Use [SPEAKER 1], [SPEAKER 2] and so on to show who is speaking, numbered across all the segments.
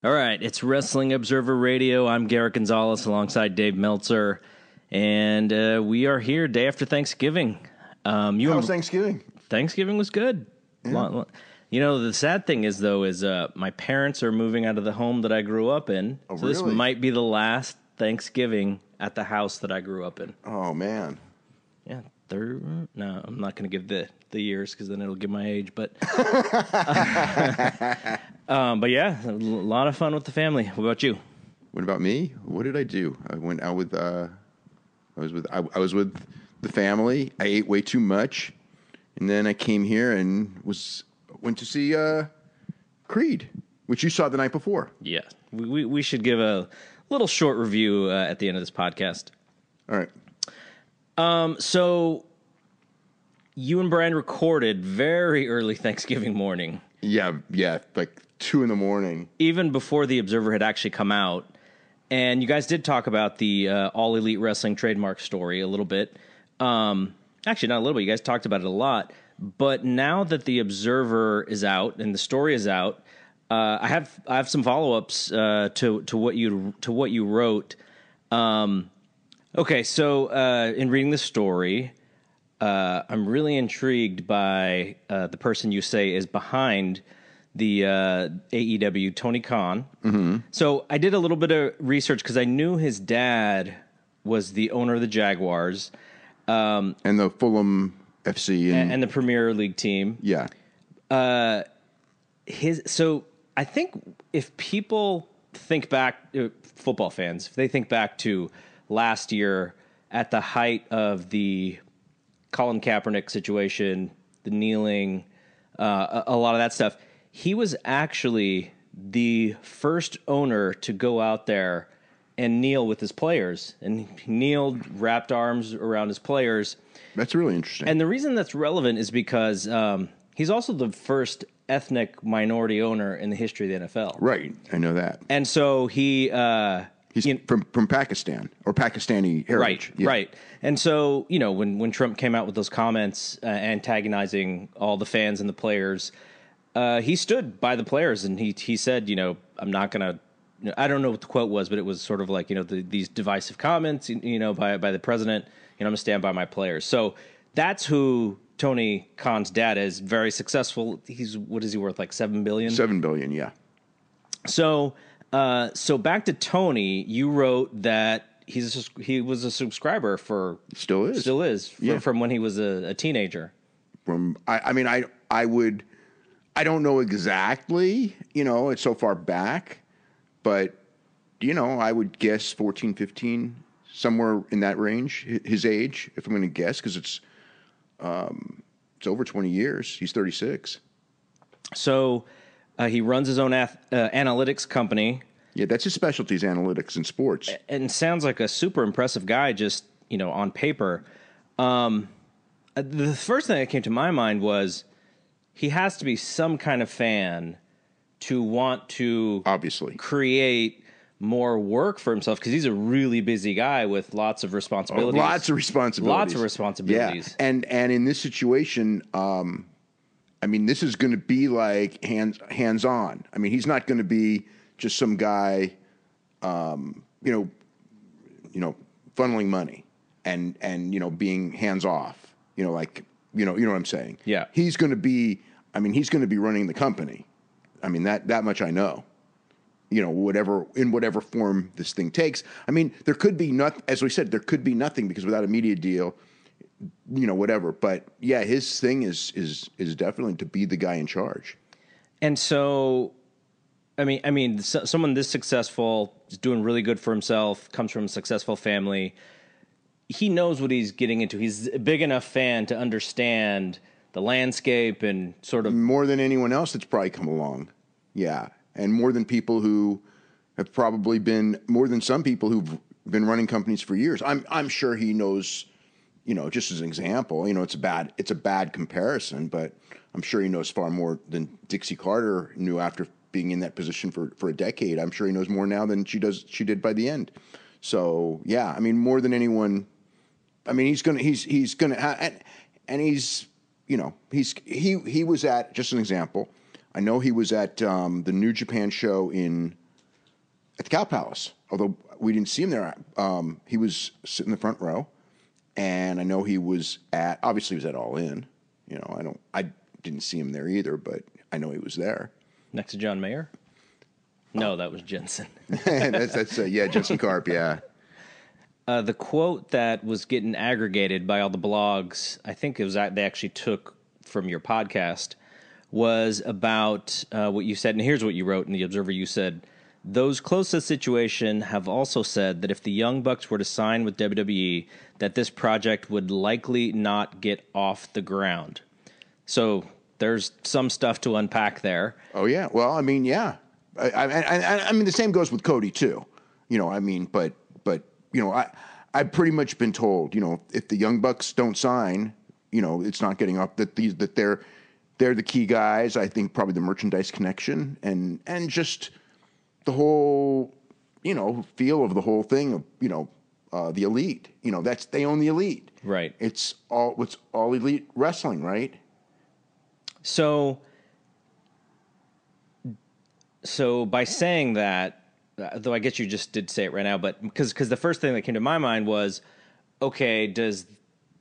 [SPEAKER 1] All right, it's Wrestling Observer Radio. I'm Garrett Gonzalez alongside Dave Meltzer, and we are here day after Thanksgiving.
[SPEAKER 2] How was Thanksgiving?
[SPEAKER 1] Thanksgiving was good.
[SPEAKER 2] Yeah.
[SPEAKER 1] You know, the sad thing is, though, is my parents are moving out of the home that I grew up in.
[SPEAKER 2] Oh,
[SPEAKER 1] so this
[SPEAKER 2] really?
[SPEAKER 1] might be the last Thanksgiving at the house that I grew up in.
[SPEAKER 2] Oh, man.
[SPEAKER 1] Yeah, no, I'm not going to give the years because then it'll give my age. But but yeah, a lot of fun with the family. What about you?
[SPEAKER 2] What about me? What did I do? I went out with I was with the family. I ate way too much, and then I came here and went to see Creed, which you saw the night before.
[SPEAKER 1] Yeah, we should give a little short review at the end of this podcast.
[SPEAKER 2] All right.
[SPEAKER 1] So you and Brian recorded very early Thanksgiving morning.
[SPEAKER 2] Yeah, like 2 a.m.
[SPEAKER 1] Even before the Observer had actually come out. And you guys did talk about the All Elite Wrestling trademark story a little bit. Actually, not a little bit. You guys talked about it a lot. But now that the Observer is out and the story is out, I have some follow-ups to what you wrote. Okay, so in reading the story, I'm really intrigued by the person you say is behind the AEW, Tony Khan.
[SPEAKER 2] Mm-hmm.
[SPEAKER 1] So I did a little bit of research because I knew his dad was the owner of the Jaguars.
[SPEAKER 2] And the Fulham FC.
[SPEAKER 1] And the Premier League team.
[SPEAKER 2] Yeah.
[SPEAKER 1] So I think if people think back, football fans, if they think back to last year at the height of the Colin Kaepernick situation, the kneeling, a lot of that stuff, he was actually the first owner to go out there and kneel with his players. And he kneeled, wrapped arms around his players.
[SPEAKER 2] That's really interesting.
[SPEAKER 1] And the reason that's relevant is because he's also the first ethnic minority owner in the history of the NFL.
[SPEAKER 2] Right, I know that.
[SPEAKER 1] And so he's
[SPEAKER 2] from Pakistan or Pakistani heritage.
[SPEAKER 1] Right, right. And so, you know, when Trump came out with those comments antagonizing all the fans and the players, he stood by the players and he said, you know, I'm not going to, I don't know what the quote was, but it was sort of like, you know, these divisive comments, you know, by the president, you know, I'm going to stand by my players. So that's who Tony Khan's dad is. Very successful. What is he worth? Like $7 billion?
[SPEAKER 2] $7 billion, yeah.
[SPEAKER 1] So back to Tony, you wrote that he was a subscriber for
[SPEAKER 2] still is
[SPEAKER 1] from when he was a teenager.
[SPEAKER 2] I don't know exactly, you know, it's so far back, but you know, I would guess 14, 15, somewhere in that range, his age, if I'm going to guess, because it's over 20 years. He's 36.
[SPEAKER 1] So he runs his own analytics company.
[SPEAKER 2] Yeah, that's his specialty is analytics in sports.
[SPEAKER 1] And sounds like a super impressive guy just, you know, on paper. The first thing that came to my mind was he has to be some kind of fan to want to
[SPEAKER 2] obviously
[SPEAKER 1] create more work for himself because he's a really busy guy with lots of responsibilities.
[SPEAKER 2] Lots of responsibilities.
[SPEAKER 1] Yeah.
[SPEAKER 2] And in this situation, I mean, this is going to be like hands on. I mean, he's not going to be just some guy, you know, funneling money and you know, being hands off. You know, like you know what I'm saying.
[SPEAKER 1] Yeah.
[SPEAKER 2] He's going to be running the company. I mean, that much I know. You know, in whatever form this thing takes. I mean, there could be nothing, as we said, there could be nothing because without a media deal, you know, whatever. But yeah, his thing is definitely to be the guy in charge.
[SPEAKER 1] And so, I mean, someone this successful is doing really good for himself, comes from a successful family. He knows what he's getting into. He's a big enough fan to understand the landscape and sort of
[SPEAKER 2] more than anyone else that's probably come along. Yeah. And more than people who have probably been, more than some people who've been running companies for years. I'm sure he knows, you know, just as an example, you know, it's a bad comparison, but I'm sure he knows far more than Dixie Carter knew after being in that position for a decade. I'm sure he knows more now than she did by the end. So yeah, I mean, more than anyone, I mean, he's gonna, and he's, you know, he was at, just an example, I know he was at the New Japan show in at the Cow Palace. Although we didn't see him there, he was sitting in the front row, and I know he was obviously he was at All In. You know, I didn't see him there either, but I know he was there.
[SPEAKER 1] Next to John Mayer? No, that was Jensen.
[SPEAKER 2] that's Jensen Karp, yeah.
[SPEAKER 1] The quote that was getting aggregated by all the blogs, I think it was they actually took from your podcast, was about what you said, and here's what you wrote in the Observer. You said, those close to the situation have also said that if the Young Bucks were to sign with WWE, that this project would likely not get off the ground. So there's some stuff to unpack there.
[SPEAKER 2] Oh, yeah. Well, I mean, yeah. I mean, the same goes with Cody, too. You know, I mean, but you know, I've pretty much been told, you know, if the Young Bucks don't sign, you know, it's not getting up, that they're the key guys. I think probably the merchandise connection and just the whole, you know, feel of the whole thing of, you know, the Elite. You know, they own the Elite.
[SPEAKER 1] Right.
[SPEAKER 2] It's all Elite wrestling, right?
[SPEAKER 1] So by saying that, though I guess you just did say it right now, but because the first thing that came to my mind was, okay, does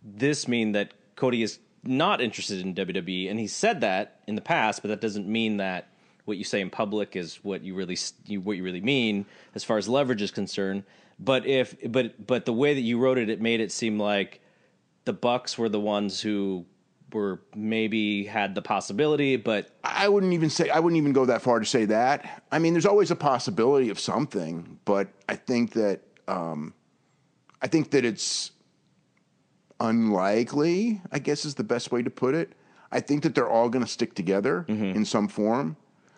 [SPEAKER 1] this mean that Cody is not interested in WWE? And he said that in the past, but that doesn't mean that what you say in public is what you really mean as far as leverage is concerned. But the way that you wrote it, it made it seem like the Bucks were the ones who were maybe had the possibility, but
[SPEAKER 2] I wouldn't even go that far to say that. I mean, there's always a possibility of something, but I think that it's unlikely, I guess is the best way to put it. I think that they're all going to stick together in some form.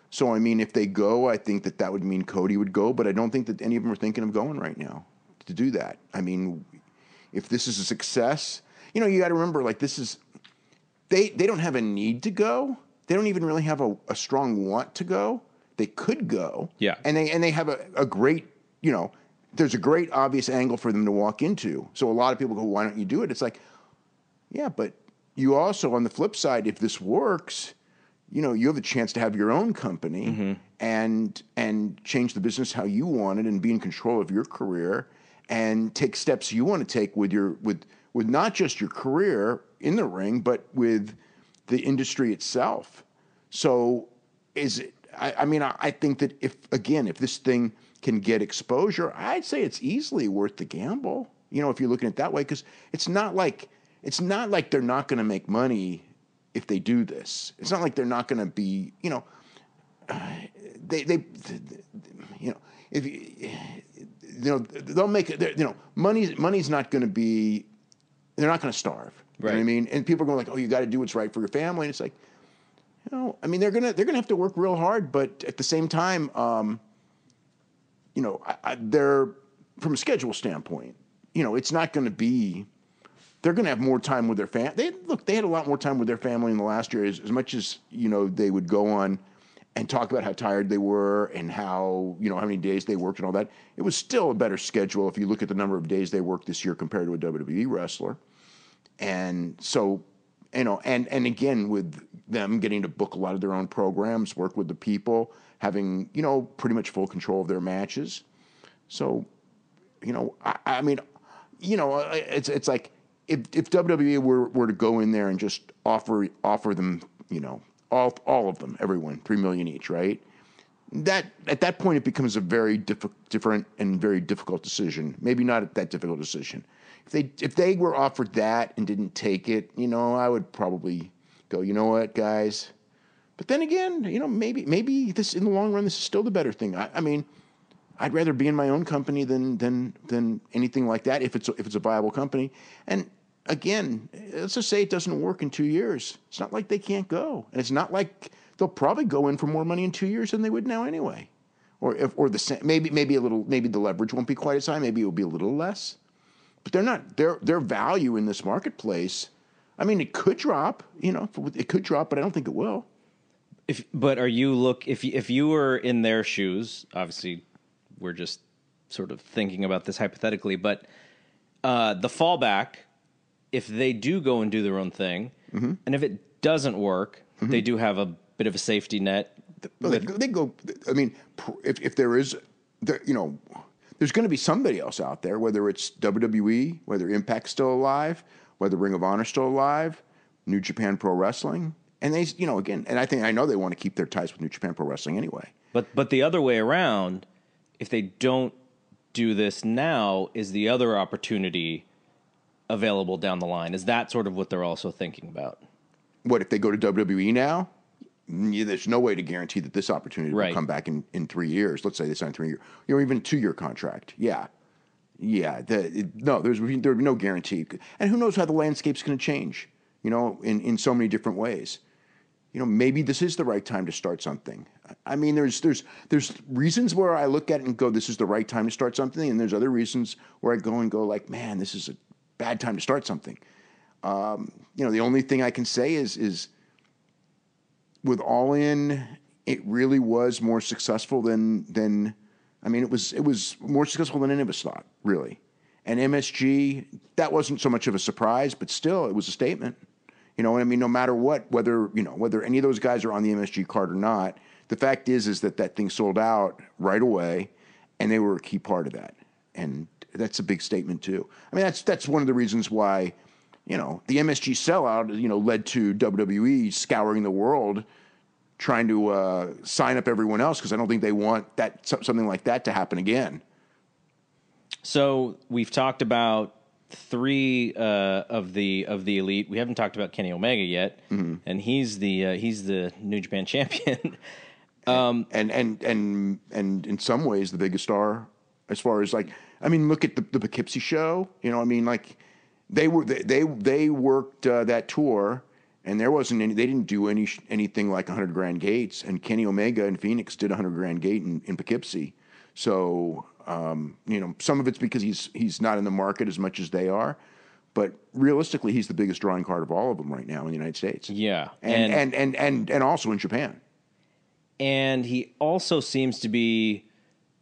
[SPEAKER 2] So, I mean, if they go, I think that would mean Cody would go, but I don't think that any of them are thinking of going right now to do that. I mean, if this is a success, you know, you got to remember, like, this is, they don't have a need to go. They don't even really have a strong want to go. They could go.
[SPEAKER 1] Yeah.
[SPEAKER 2] And they have a great, you know, there's a great obvious angle for them to walk into. So a lot of people go, why don't you do it? It's like, yeah, but you also, on the flip side, if this works, you know, you have a chance to have your own company and change the business how you want it and be in control of your career and take steps you want to take with not just your career in the ring, but with the industry itself. So I think that if this thing can get exposure, I'd say it's easily worth the gamble, you know, if you're looking at it that way, because it's not like they're not going to make money if they do this. It's not like they're not going to be, you know, they you know, if you know, they'll make it, you know, money's not going to be, they're not going to starve.
[SPEAKER 1] Right.
[SPEAKER 2] You know what I mean? And people are going like, oh, you got to do what's right for your family. And it's like, you know, I mean, they're gonna have to work real hard, but at the same time, you know, they're, from a schedule standpoint, you know, it's not going to be, they're going to have more time with their family. They had a lot more time with their family in the last year, as much as, you know, they would go on and talk about how tired they were and how, you know, how many days they worked and all that. It was still a better schedule if you look at the number of days they worked this year compared to a WWE wrestler. And so, you know, and again, with them getting to book a lot of their own programs, work with the people, having, you know, pretty much full control of their matches. So, you know, I mean, you know, it's like if WWE were to go in there and just offer them, you know, all of them, everyone, $3 million each, right? That at that point it becomes a very different and very difficult decision. Maybe not that difficult decision. If they were offered that and didn't take it, you know, I would probably go, you know what, guys. But then again, you know, maybe this in the long run, this is still the better thing. I mean, I'd rather be in my own company than anything like that if it's a viable company. And again, let's just say it doesn't work in 2 years. It's not like they can't go, and it's not like they'll probably go in for more money in 2 years than they would now anyway. Or the same, maybe the leverage won't be quite as high. Maybe it will be a little less. But they're not their value in this marketplace. I mean, it could drop. You know, it could drop, but I don't think it will.
[SPEAKER 1] If you were in their shoes, obviously we're just sort of thinking about this hypothetically, but the fallback, if they do go and do their own thing, and if it doesn't work, they do have a bit of a safety net.
[SPEAKER 2] They go. I mean, if there is there's going to be somebody else out there, whether it's WWE, whether Impact's still alive, whether Ring of Honor's still alive, New Japan Pro Wrestling. And they, again, and I know they want to keep their ties with New Japan Pro Wrestling anyway.
[SPEAKER 1] But the other way around, if they don't do this now, is the other opportunity available down the line? Is that sort of what they're also thinking about?
[SPEAKER 2] What, if they go to WWE now? There's no way to guarantee that this opportunity will come back in 3 years. Let's say they sign 3 year, even 2 year contract. Yeah. No, there would be no guarantee. And who knows how the landscape's going to change, in so many different ways. Maybe this is the right time to start something. I mean, there's reasons where I look at it and go, this is the right time to start something. And there's other reasons where I go and go like, man, this is a bad time to start something. The only thing I can say is with All In, it really was more successful than it was more successful than any of us thought, really. And MSG, that wasn't so much of a surprise, but still, it was a statement. No matter what, whether any of those guys are on the MSG card or not, the fact is that thing sold out right away, and they were a key part of that. And that's a big statement too. I mean, that's one of the reasons why, the MSG sellout, led to WWE scouring the world, trying to sign up everyone else, because I don't think they want something like that to happen again.
[SPEAKER 1] So we've talked about 3 of the elite. We haven't talked about Kenny Omega yet, and he's the New Japan champion.
[SPEAKER 2] And in some ways the biggest star, as far as look at the Poughkeepsie show. They worked that tour, and there wasn't any. They didn't do anything like 100 grand gates, and Kenny Omega in Phoenix did 100 grand gate in Poughkeepsie. So. Some of it's because he's not in the market as much as they are, but realistically, he's the biggest drawing card of all of them right now in the United States.
[SPEAKER 1] Yeah,
[SPEAKER 2] and also in Japan.
[SPEAKER 1] And he also seems to be.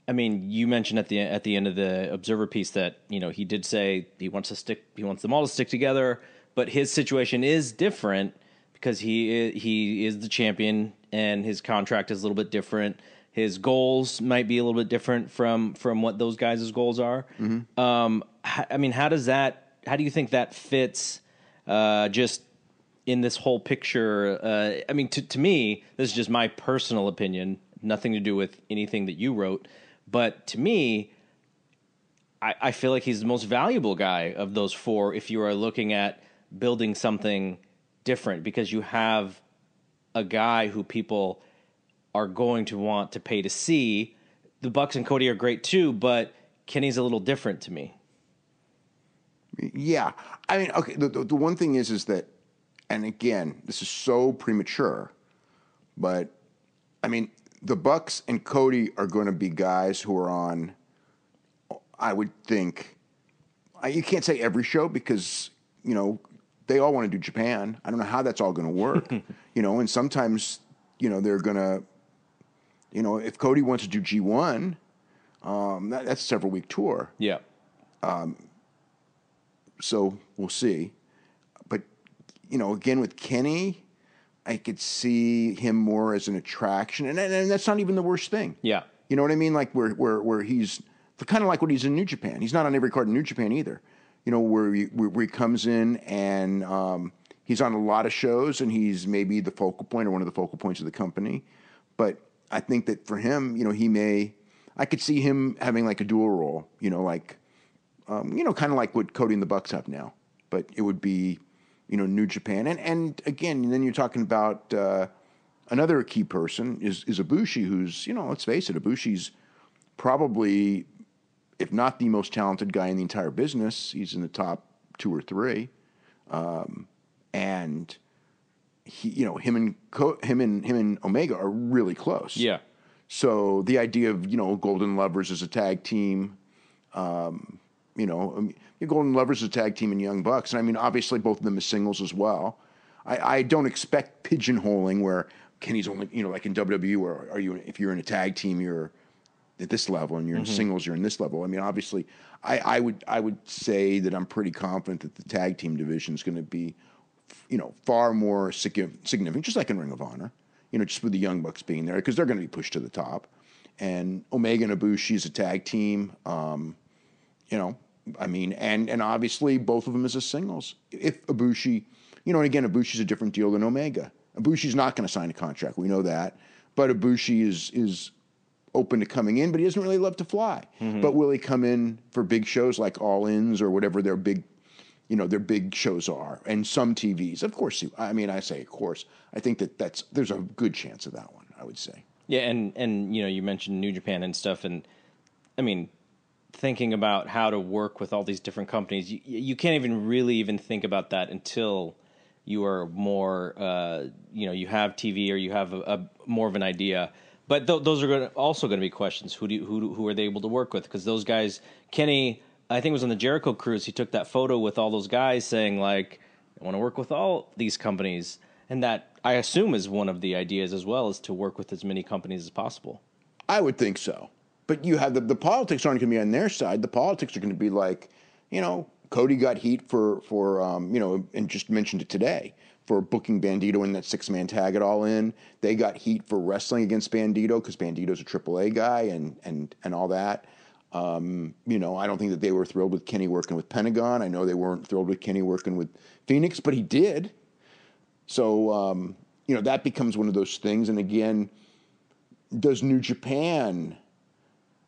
[SPEAKER 1] I mean, you mentioned at the end of the Observer piece that he did say he wants them all to stick together, but his situation is different because he is the champion and his contract is a little bit different. His goals might be a little bit different from what those guys' goals are. Mm-hmm. How do you think that fits just in this whole picture? To me, this is just my personal opinion, nothing to do with anything that you wrote. But to me, I feel like he's the most valuable guy of those 4 if you are looking at building something different, because you have a guy who people are going to want to pay to see. The Bucks and Cody are great too, but Kenny's a little different to me.
[SPEAKER 2] Yeah. Okay, the one thing is that, and again, this is so premature, but the Bucks and Cody are going to be guys who are on, I would think, you can't say every show because, they all want to do Japan. I don't know how that's all going to work, and sometimes, they're going to, if Cody wants to do G1, that's a several-week tour.
[SPEAKER 1] Yeah.
[SPEAKER 2] So we'll see. But, again, with Kenny, I could see him more as an attraction. And that's not even the worst thing.
[SPEAKER 1] Yeah.
[SPEAKER 2] You know what I mean? Like where he's kind of like what he's in New Japan. He's not on every card in New Japan either. Where he comes in and he's on a lot of shows and he's maybe the focal point or one of the focal points of the company. But I think that for him, I could see him having like a dual role, kind of like what Cody and the Bucks have now, but it would be, New Japan. And again, then you're talking about another key person is Ibushi, who's, let's face it, Ibushi's probably, if not the most talented guy in the entire business, he's in the top 2 or 3. And him and Omega are really close.
[SPEAKER 1] Yeah.
[SPEAKER 2] So the idea of Golden Lovers as a tag team, Golden Lovers as a tag team and Young Bucks, and obviously both of them as singles as well. I don't expect pigeonholing where Kenny's only like in WWE where if you're in a tag team you're at this level and you're in singles you're in this level. Obviously I would say that I'm pretty confident that the tag team division is going to be far more significant, just like in Ring of Honor, just with the Young Bucks being there, because they're going to be pushed to the top. and Omega and Ibushi is a tag team. You know, I mean, and obviously both of them as a singles. If Ibushi, you know, and again, Ibushi's a different deal than Omega. Ibushi's not going to sign a contract. We know that. But Ibushi is open to coming in, but he doesn't really love to fly. But will he come in for big shows like All-Ins or whatever their big, you know, their big shows are, and some TVs? Of course. I mean, I say of course. I think there's a good chance of that one, I would say.
[SPEAKER 1] Yeah, and you know, you mentioned New Japan and stuff, and I mean, thinking about how to work with all these different companies, you can't even really even think about that until you are more, you know, you have TV or you have a more of an idea. But those are also going to be questions. Who are they able to work with? Because those guys, Kenny, I think it was on the Jericho Cruise, he took that photo with all those guys saying, like, I want to work with all these companies. And that, I assume, is one of the ideas as well, is to work with as many companies as possible.
[SPEAKER 2] I would think so. But you have the politics aren't going to be on their side. The politics are going to be like, you know, Cody got heat for you know, and just mentioned it today, for booking Bandito in that 6-man tag at All In. They got heat for wrestling against Bandito because Bandito's a AAA guy and all that. You know, I don't think that they were thrilled with Kenny working with Pentagon. I know they weren't thrilled with Kenny working with Phoenix, but he did. So, you know, that becomes one of those things. And again, does New Japan,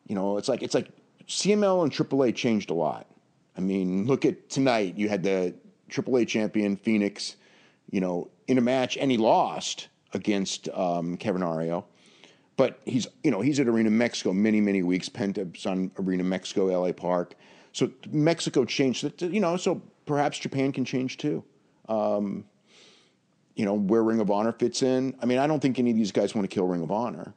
[SPEAKER 2] you know, it's like CML and AAA changed a lot. I mean, look at tonight. You had the AAA champion, Phoenix, you know, in a match, and he lost against Kevin Ario. But he's at Arena Mexico many, many weeks. Penta's on Arena Mexico, LA Park. So Mexico changed, you know, so perhaps Japan can change too. You know, where Ring of Honor fits in. I mean, I don't think any of these guys want to kill Ring of Honor.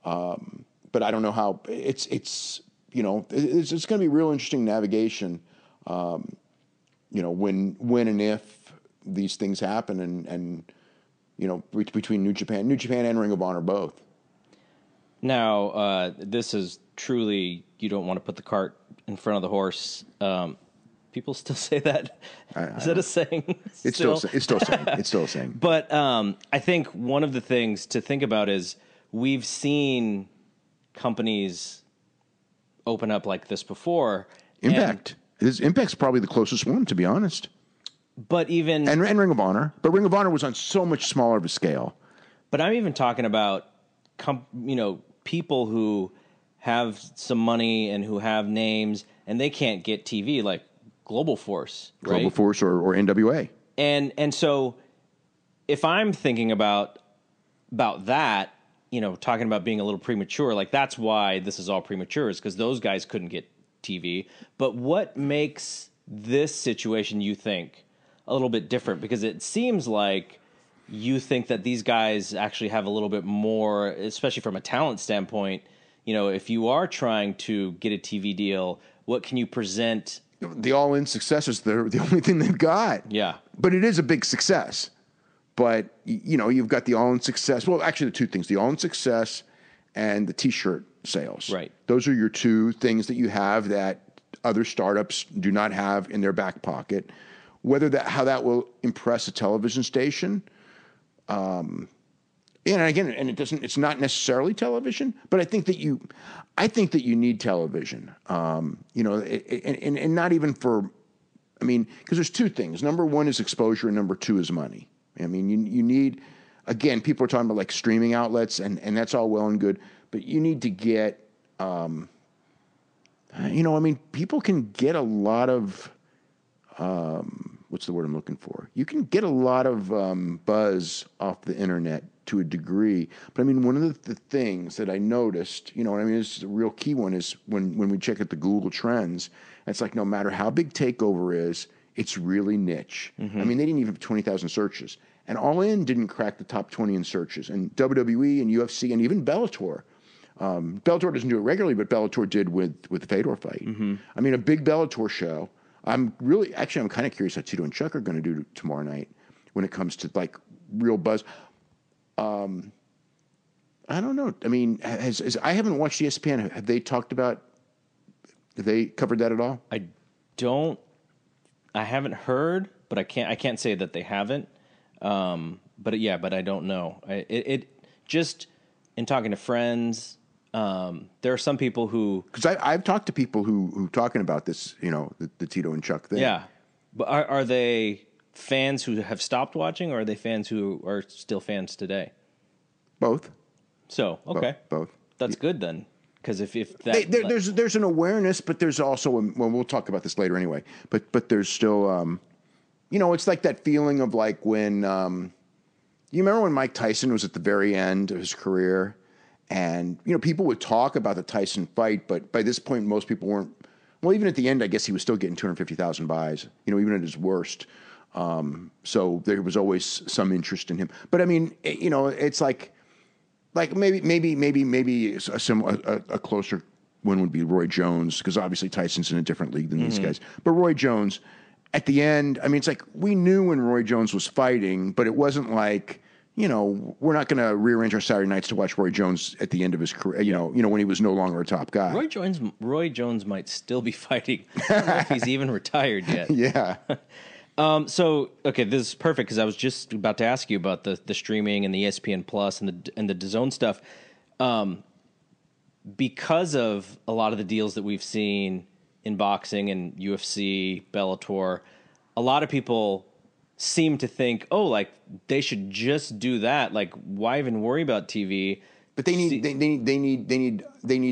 [SPEAKER 2] But I don't know how it's you know, it's going to be real interesting navigation, you know, when and if these things happen and you know, between New Japan and Ring of Honor both.
[SPEAKER 1] Now, this is truly, you don't want to put the cart in front of the horse. People still say that. Is that a saying?
[SPEAKER 2] It's still saying. It's still a saying.
[SPEAKER 1] But I think one of the things to think about is we've seen companies open up like this before.
[SPEAKER 2] Impact. Impact's probably the closest one, to be honest.
[SPEAKER 1] But even
[SPEAKER 2] and Ring of Honor. But Ring of Honor was on so much smaller of a scale.
[SPEAKER 1] But I'm even talking about you know, people who have some money and who have names and they can't get TV, like Global Force, right?
[SPEAKER 2] Global Force or NWA.
[SPEAKER 1] And so if I'm thinking about that, you know, talking about being a little premature, like that's why this is all premature, is because those guys couldn't get TV. But what makes this situation, you think, a little bit different? Because it seems like you think that these guys actually have a little bit more, especially from a talent standpoint. You know, if you are trying to get a TV deal, what can you present?
[SPEAKER 2] The All-In success is the only thing they've got.
[SPEAKER 1] Yeah.
[SPEAKER 2] But it is a big success. But, you know, you've got the All-In success. Well, actually, the two things, the All-In success and the T-shirt sales.
[SPEAKER 1] Right.
[SPEAKER 2] Those are your two things that you have that other startups do not have in their back pocket. How that will impress a television station. And again, it's not necessarily television, but I think that you need television. You know, and not even for, I mean, because there's two things. Number one is exposure, and number two is money. I mean, you need, again, people are talking about like streaming outlets, and that's all well and good, but you need to get, you know, I mean, people can get a lot of, what's the word I'm looking for? You can get a lot of buzz off the internet to a degree. But I mean, one of the things that I noticed, you know what I mean, this is a real key one, is when we check at the Google Trends, it's like no matter how big TakeOver is, it's really niche. Mm-hmm. I mean, they didn't even have 20,000 searches. And All In didn't crack the top 20 in searches. And WWE and UFC and even Bellator. Bellator doesn't do it regularly, but Bellator did with the Fedor fight. Mm-hmm. I mean, a big Bellator show. I'm kind of curious how Tito and Chuck are going to do tomorrow night when it comes to like real buzz. I don't know. I mean, I haven't watched ESPN. Have they covered that at all?
[SPEAKER 1] I haven't heard, but I can't say that they haven't. But I don't know. It just in talking to friends, There are some people who,
[SPEAKER 2] because I've talked to people who talking about this, the Tito and Chuck thing.
[SPEAKER 1] yeah, but are they fans who have stopped watching, or are they fans who are still fans today?
[SPEAKER 2] Both.
[SPEAKER 1] So okay,
[SPEAKER 2] Both.
[SPEAKER 1] That's good then, because if that
[SPEAKER 2] there's an awareness, but there's also well, we'll talk about this later anyway. But there's still it's like that feeling of like when you remember when Mike Tyson was at the very end of his career, and people would talk about the Tyson fight, but by this point most people weren't. Well, even at the end, I guess he was still getting 250,000 buys. Even at his worst. So there was always some interest in him. But I mean, it's like maybe a closer one would be Roy Jones, because obviously Tyson's in a different league than these guys. But Roy Jones, at the end, I mean, it's like we knew when Roy Jones was fighting, but it wasn't like, we're not going to rearrange our Saturday nights to watch Roy Jones at the end of his career, when he was no longer a top guy.
[SPEAKER 1] Roy Jones might still be fighting. I don't know if he's even retired yet.
[SPEAKER 2] Yeah.
[SPEAKER 1] So okay, this is perfect, because I was just about to ask you about the streaming and the ESPN Plus and the DAZN stuff. Because of a lot of the deals that we've seen in boxing and UFC, Bellator, a lot of people seem to think, like they should just do that. Like, why even worry about TV?
[SPEAKER 2] But they need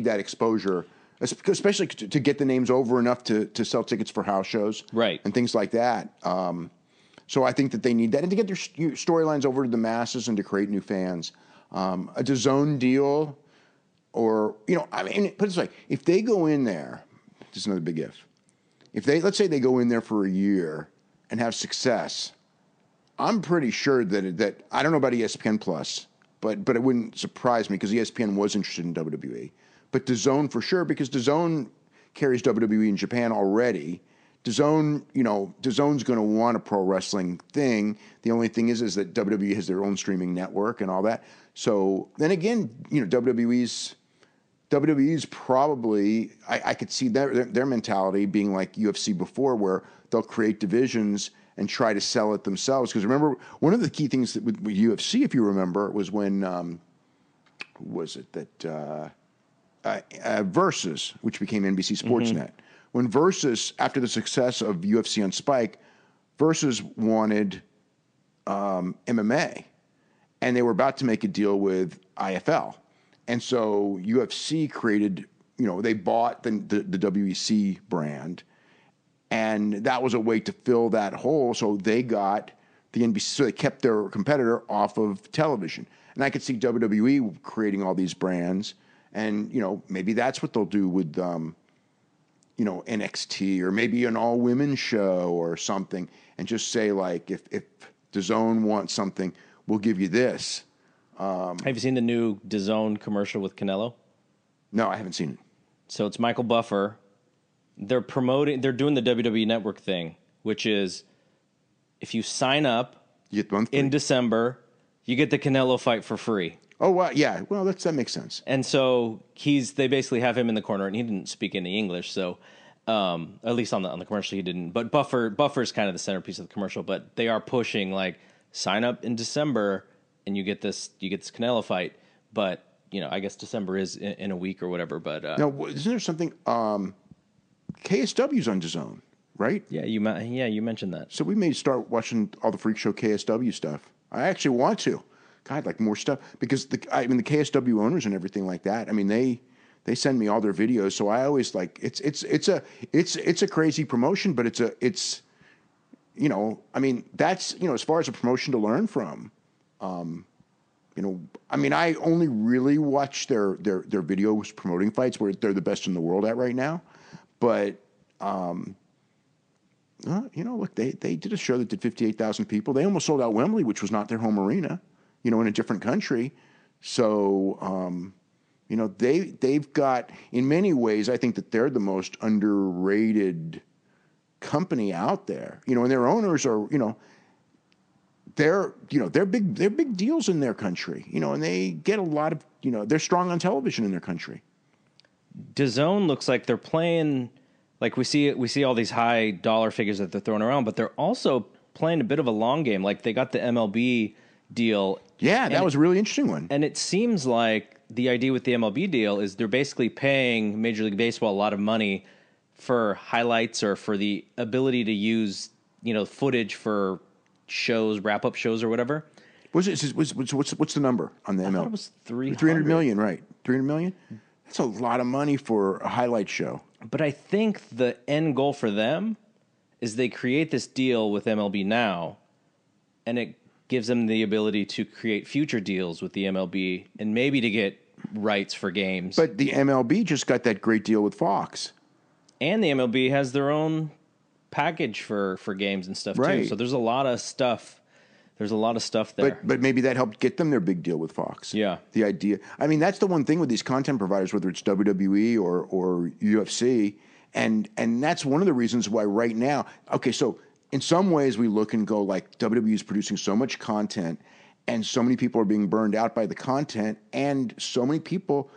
[SPEAKER 2] that exposure, especially to get the names over enough to sell tickets for house shows,
[SPEAKER 1] right,
[SPEAKER 2] and things like that. So I think that they need that, and to get their storylines over to the masses and to create new fans. A DAZN deal, or I mean, put it this way: if they go in there, this is another big if. Let's say they go in there for a year and have success, I'm pretty sure that I don't know about ESPN Plus, but it wouldn't surprise me, because ESPN was interested in WWE. But DAZN for sure, because DAZN carries WWE in Japan already. DAZN's going to want a pro wrestling thing. The only thing is that WWE has their own streaming network and all that. So then again, WWE's probably, I could see their mentality being like UFC before, where they'll create divisions and try to sell it themselves. Because remember, one of the key things with UFC, if you remember, was when Versus, which became NBC Sportsnet. When Versus, after the success of UFC on Spike, Versus wanted MMA, and they were about to make a deal with IFL. And so UFC created, they bought the WEC brand, and that was a way to fill that hole. So they got the NBC, so they kept their competitor off of television. And I could see WWE creating all these brands, and maybe that's what they'll do with NXT, or maybe an all women show or something, and just say like, if DAZN wants something, we'll give you this.
[SPEAKER 1] Have you seen the new DAZN commercial with Canelo?
[SPEAKER 2] No, I haven't seen it.
[SPEAKER 1] So it's Michael Buffer. They're doing the WWE Network thing, which is if you sign up in December, you get the Canelo fight for free.
[SPEAKER 2] Oh, wow. Yeah. Well, that makes sense.
[SPEAKER 1] And so they basically have him in the corner, and he didn't speak any English, so at least on the commercial he didn't. But Buffer's kind of the centerpiece of the commercial. But they are pushing like, sign up in December and you get this Canelo fight. But I guess December is in a week or whatever. But
[SPEAKER 2] now, isn't there something? KSW's on DAZN, right?
[SPEAKER 1] Yeah, you mentioned that.
[SPEAKER 2] So we may start watching all the Freak Show KSW stuff. I actually want to. God, like more stuff, because the KSW owners and everything like that. I mean, they send me all their videos, so I always like it's a crazy promotion, but it's I mean, that's as far as a promotion to learn from. I mean, I only really watch their videos promoting fights where they're the best in the world at right now, but look, they did a show that did 58,000 people. They almost sold out Wembley, which was not their home arena. In a different country. So, they've got, in many ways, I think that they're the most underrated company out there, and their owners are, they're big deals in their country, and they get a lot of, they're strong on television in their country.
[SPEAKER 1] DAZN looks like they're playing, like we see all these high dollar figures that they're throwing around, but they're also playing a bit of a long game. Like they got the MLB deal.
[SPEAKER 2] Yeah, that was a really interesting one.
[SPEAKER 1] And it seems like the idea with the MLB deal is they're basically paying Major League Baseball a lot of money for highlights or for the ability to use, footage for shows, wrap-up shows or whatever.
[SPEAKER 2] What's the number on the MLB?
[SPEAKER 1] I thought it was
[SPEAKER 2] 300 million, right? 300 million? That's a lot of money for a highlight show.
[SPEAKER 1] But I think the end goal for them is they create this deal with MLB Now, and it gives them the ability to create future deals with the MLB and maybe to get rights for games.
[SPEAKER 2] But the MLB just got that great deal with Fox.
[SPEAKER 1] And the MLB has their own package for games and stuff, too. So there's a lot of stuff. There's a lot of stuff there.
[SPEAKER 2] But maybe that helped get them their big deal with Fox.
[SPEAKER 1] Yeah.
[SPEAKER 2] The idea. I mean, that's the one thing with these content providers, whether it's WWE or UFC, and that's one of the reasons why right now, okay, so in some ways we look and go like WWE is producing so much content and so many people are being burned out by the content, and so many people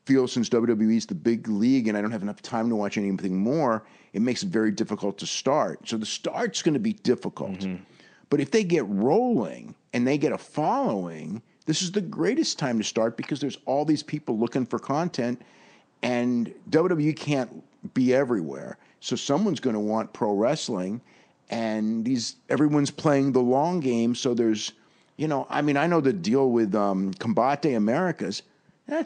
[SPEAKER 2] feel since WWE is the big league and I don't have enough time to watch anything more, it makes it very difficult to start. So the start's going to be difficult. Mm-hmm. But if they get rolling and they get a following, this is the greatest time to start because there's all these people looking for content, and WWE can't be everywhere. So someone's going to want pro wrestling, and everyone's playing the long game. So there's, I mean, I know the deal with Combate Americas. They're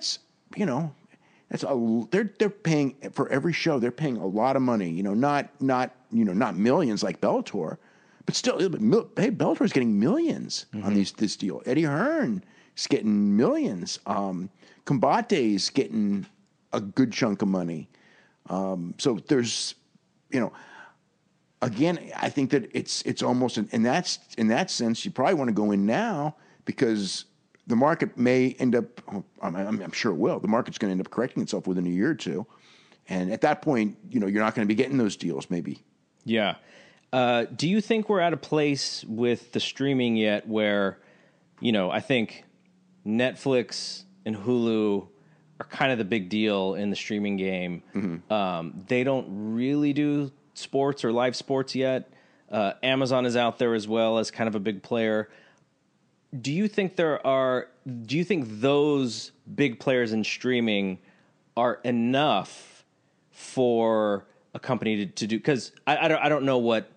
[SPEAKER 2] paying for every show. They're paying a lot of money. Not millions like Bellator. But still, hey, Bellator's getting millions on this deal. Eddie Hearn is getting millions. Combate's getting a good chunk of money. So there's, again, I think that it's almost in that sense, you probably want to go in now because the market may end up. I'm sure it will. The market's going to end up correcting itself within a year or two, and at that point, you're not going to be getting those deals. Maybe.
[SPEAKER 1] Yeah. Do you think we're at a place with the streaming yet where, I think Netflix and Hulu are kind of the big deal in the streaming game. Mm-hmm. They don't really do sports or live sports yet. Amazon is out there as well as kind of a big player. Do you think those big players in streaming are enough for a company to do? Because I don't know what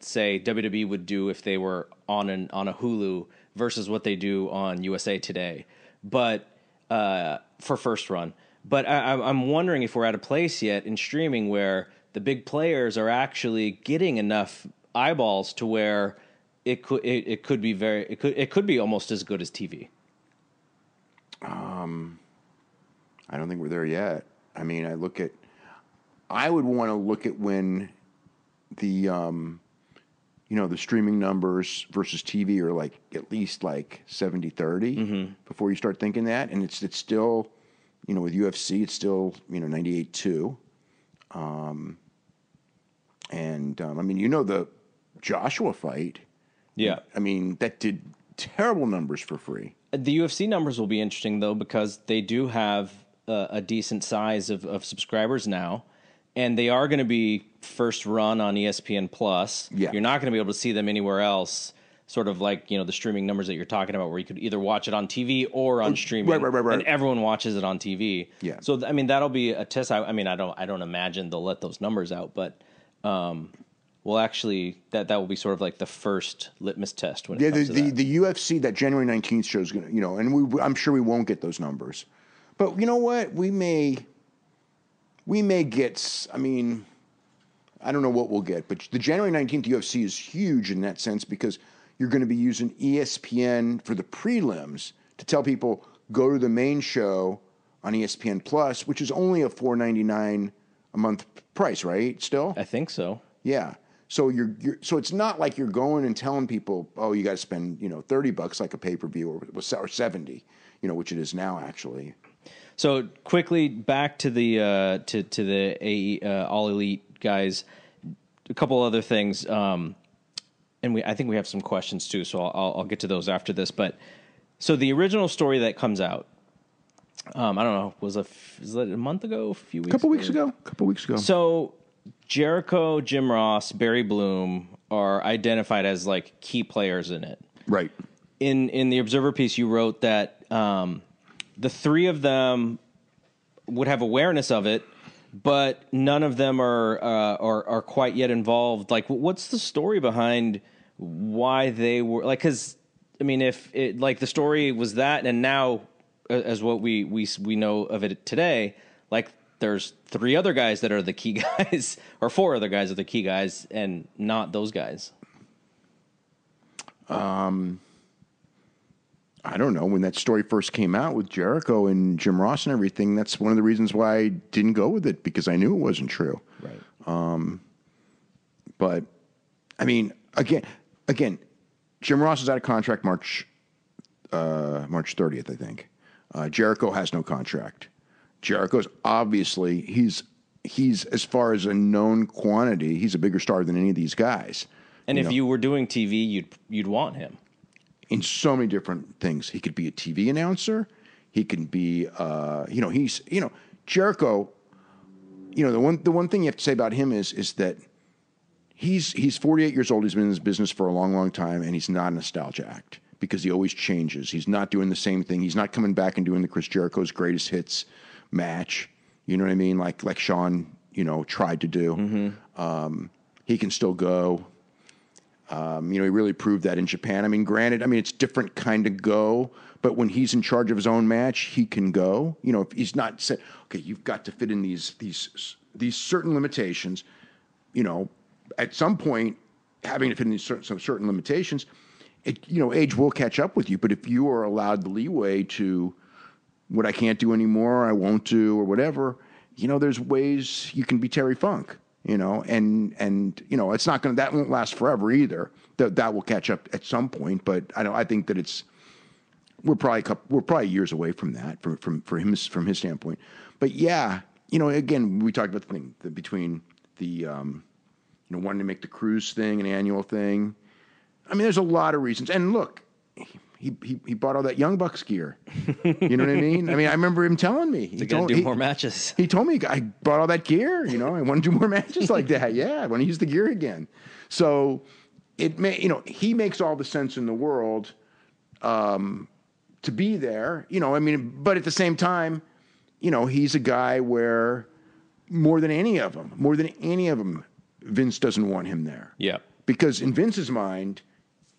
[SPEAKER 1] say WWE would do if they were on a Hulu versus what they do on USA Today, but for first run. But I'm wondering if we're at a place yet in streaming where the big players are actually getting enough eyeballs to where it could be almost as good as TV.
[SPEAKER 2] I don't think we're there yet. I mean, I would want to look at when the the streaming numbers versus TV are like at least like 70-30 before you start thinking that, and it's still, with UFC it's still 98-2, and I mean the Joshua fight, I mean that did terrible numbers for free.
[SPEAKER 1] The UFC numbers will be interesting though because they do have a decent size of subscribers now. And they are going to be first run on ESPN Plus.
[SPEAKER 2] Yeah.
[SPEAKER 1] You're not going to be able to see them anywhere else, sort of like, the streaming numbers that you're talking about where you could either watch it on TV or on streaming. Right. And everyone watches it on TV.
[SPEAKER 2] Yeah.
[SPEAKER 1] So, I mean, that'll be a test. I don't imagine they'll let those numbers out, but well, actually, that will be sort of like the first litmus test when it comes to that.
[SPEAKER 2] The UFC, that January 19th show is going to, and I'm sure we won't get those numbers. But you know what? We may get, I mean, I don't know what we'll get, but the January 19th UFC is huge in that sense because you're going to be using ESPN for the prelims to tell people, go to the main show on ESPN Plus, which is only a $4.99 a month price, right? Still?
[SPEAKER 1] I think so.
[SPEAKER 2] Yeah. So so it's not like you're going and telling people, oh, you got to spend, $30 like a pay-per-view or 70, which it is now actually.
[SPEAKER 1] So quickly back to the All Elite guys. A couple other things, and I think we have some questions too. So I'll get to those after this. But so the original story that comes out, I don't know, was that a month ago, a few weeks?
[SPEAKER 2] Couple weeks ago.
[SPEAKER 1] So Jericho, Jim Ross, Barry Bloom are identified as like key players in it.
[SPEAKER 2] Right.
[SPEAKER 1] In the Observer piece, you wrote that. the three of them would have awareness of it, but none of them are quite yet involved. Like, what's the story behind why they were like? Because I mean, if it like the story was that, and now as what we know of it today, like there's three other guys that are the key guys, or four other guys are the key guys, and not those guys.
[SPEAKER 2] I don't know. When that story first came out with Jericho and Jim Ross and everything, that's one of the reasons why I didn't go with it, because I knew it wasn't true.
[SPEAKER 1] Right.
[SPEAKER 2] But I mean, again, Jim Ross is out of contract March 30th, I think. Jericho has no contract. Jericho's obviously he's as far as a known quantity, he's a bigger star than any of these guys.
[SPEAKER 1] And if you were doing TV, you'd want him
[SPEAKER 2] in so many different things. He could be a TV announcer. He can be, Jericho. The one thing you have to say about him is that he's 48 years old. He's been in this business for a long, long time, and he's not a nostalgia act because he always changes. He's not doing the same thing. He's not coming back and doing the Chris Jericho's greatest hits match. You know what I mean? Like Sean, tried to do. Mm-hmm. He can still go. He really proved that in Japan. I mean, granted, it's different kind of go, but when he's in charge of his own match, he can go. If he's not said, okay, you've got to fit in these certain limitations. At some point, having to fit in these certain limitations, age will catch up with you. But if you are allowed the leeway to what I can't do anymore, I won't do, or whatever, there's ways you can be Terry Funk. It's not going to, that won't last forever either. That will catch up at some point, but I think that we're probably years away from that from his standpoint. But yeah, again, we talked about the thing between the, wanting to make the cruise thing an annual thing. There's a lot of reasons. And look, he bought all that Young Bucks gear. You know what I mean? I remember him telling me.
[SPEAKER 1] He's going to do more matches.
[SPEAKER 2] He told me, I bought all that gear. I want to do more matches like that. Yeah, I want to use the gear again. So he makes all the sense in the world to be there. But at the same time, he's a guy where more than any of them, Vince doesn't want him there.
[SPEAKER 1] Yeah.
[SPEAKER 2] Because in Vince's mind,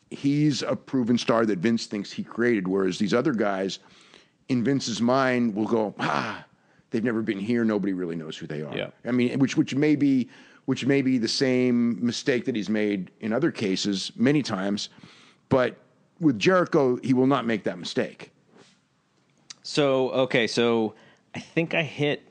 [SPEAKER 2] he's a proven star that Vince thinks he created, whereas these other guys, in Vince's mind, will go, they've never been here. Nobody really knows who they are.
[SPEAKER 1] Yeah.
[SPEAKER 2] Which may be the same mistake that he's made in other cases many times, but with Jericho, he will not make that mistake.
[SPEAKER 1] So I think I hit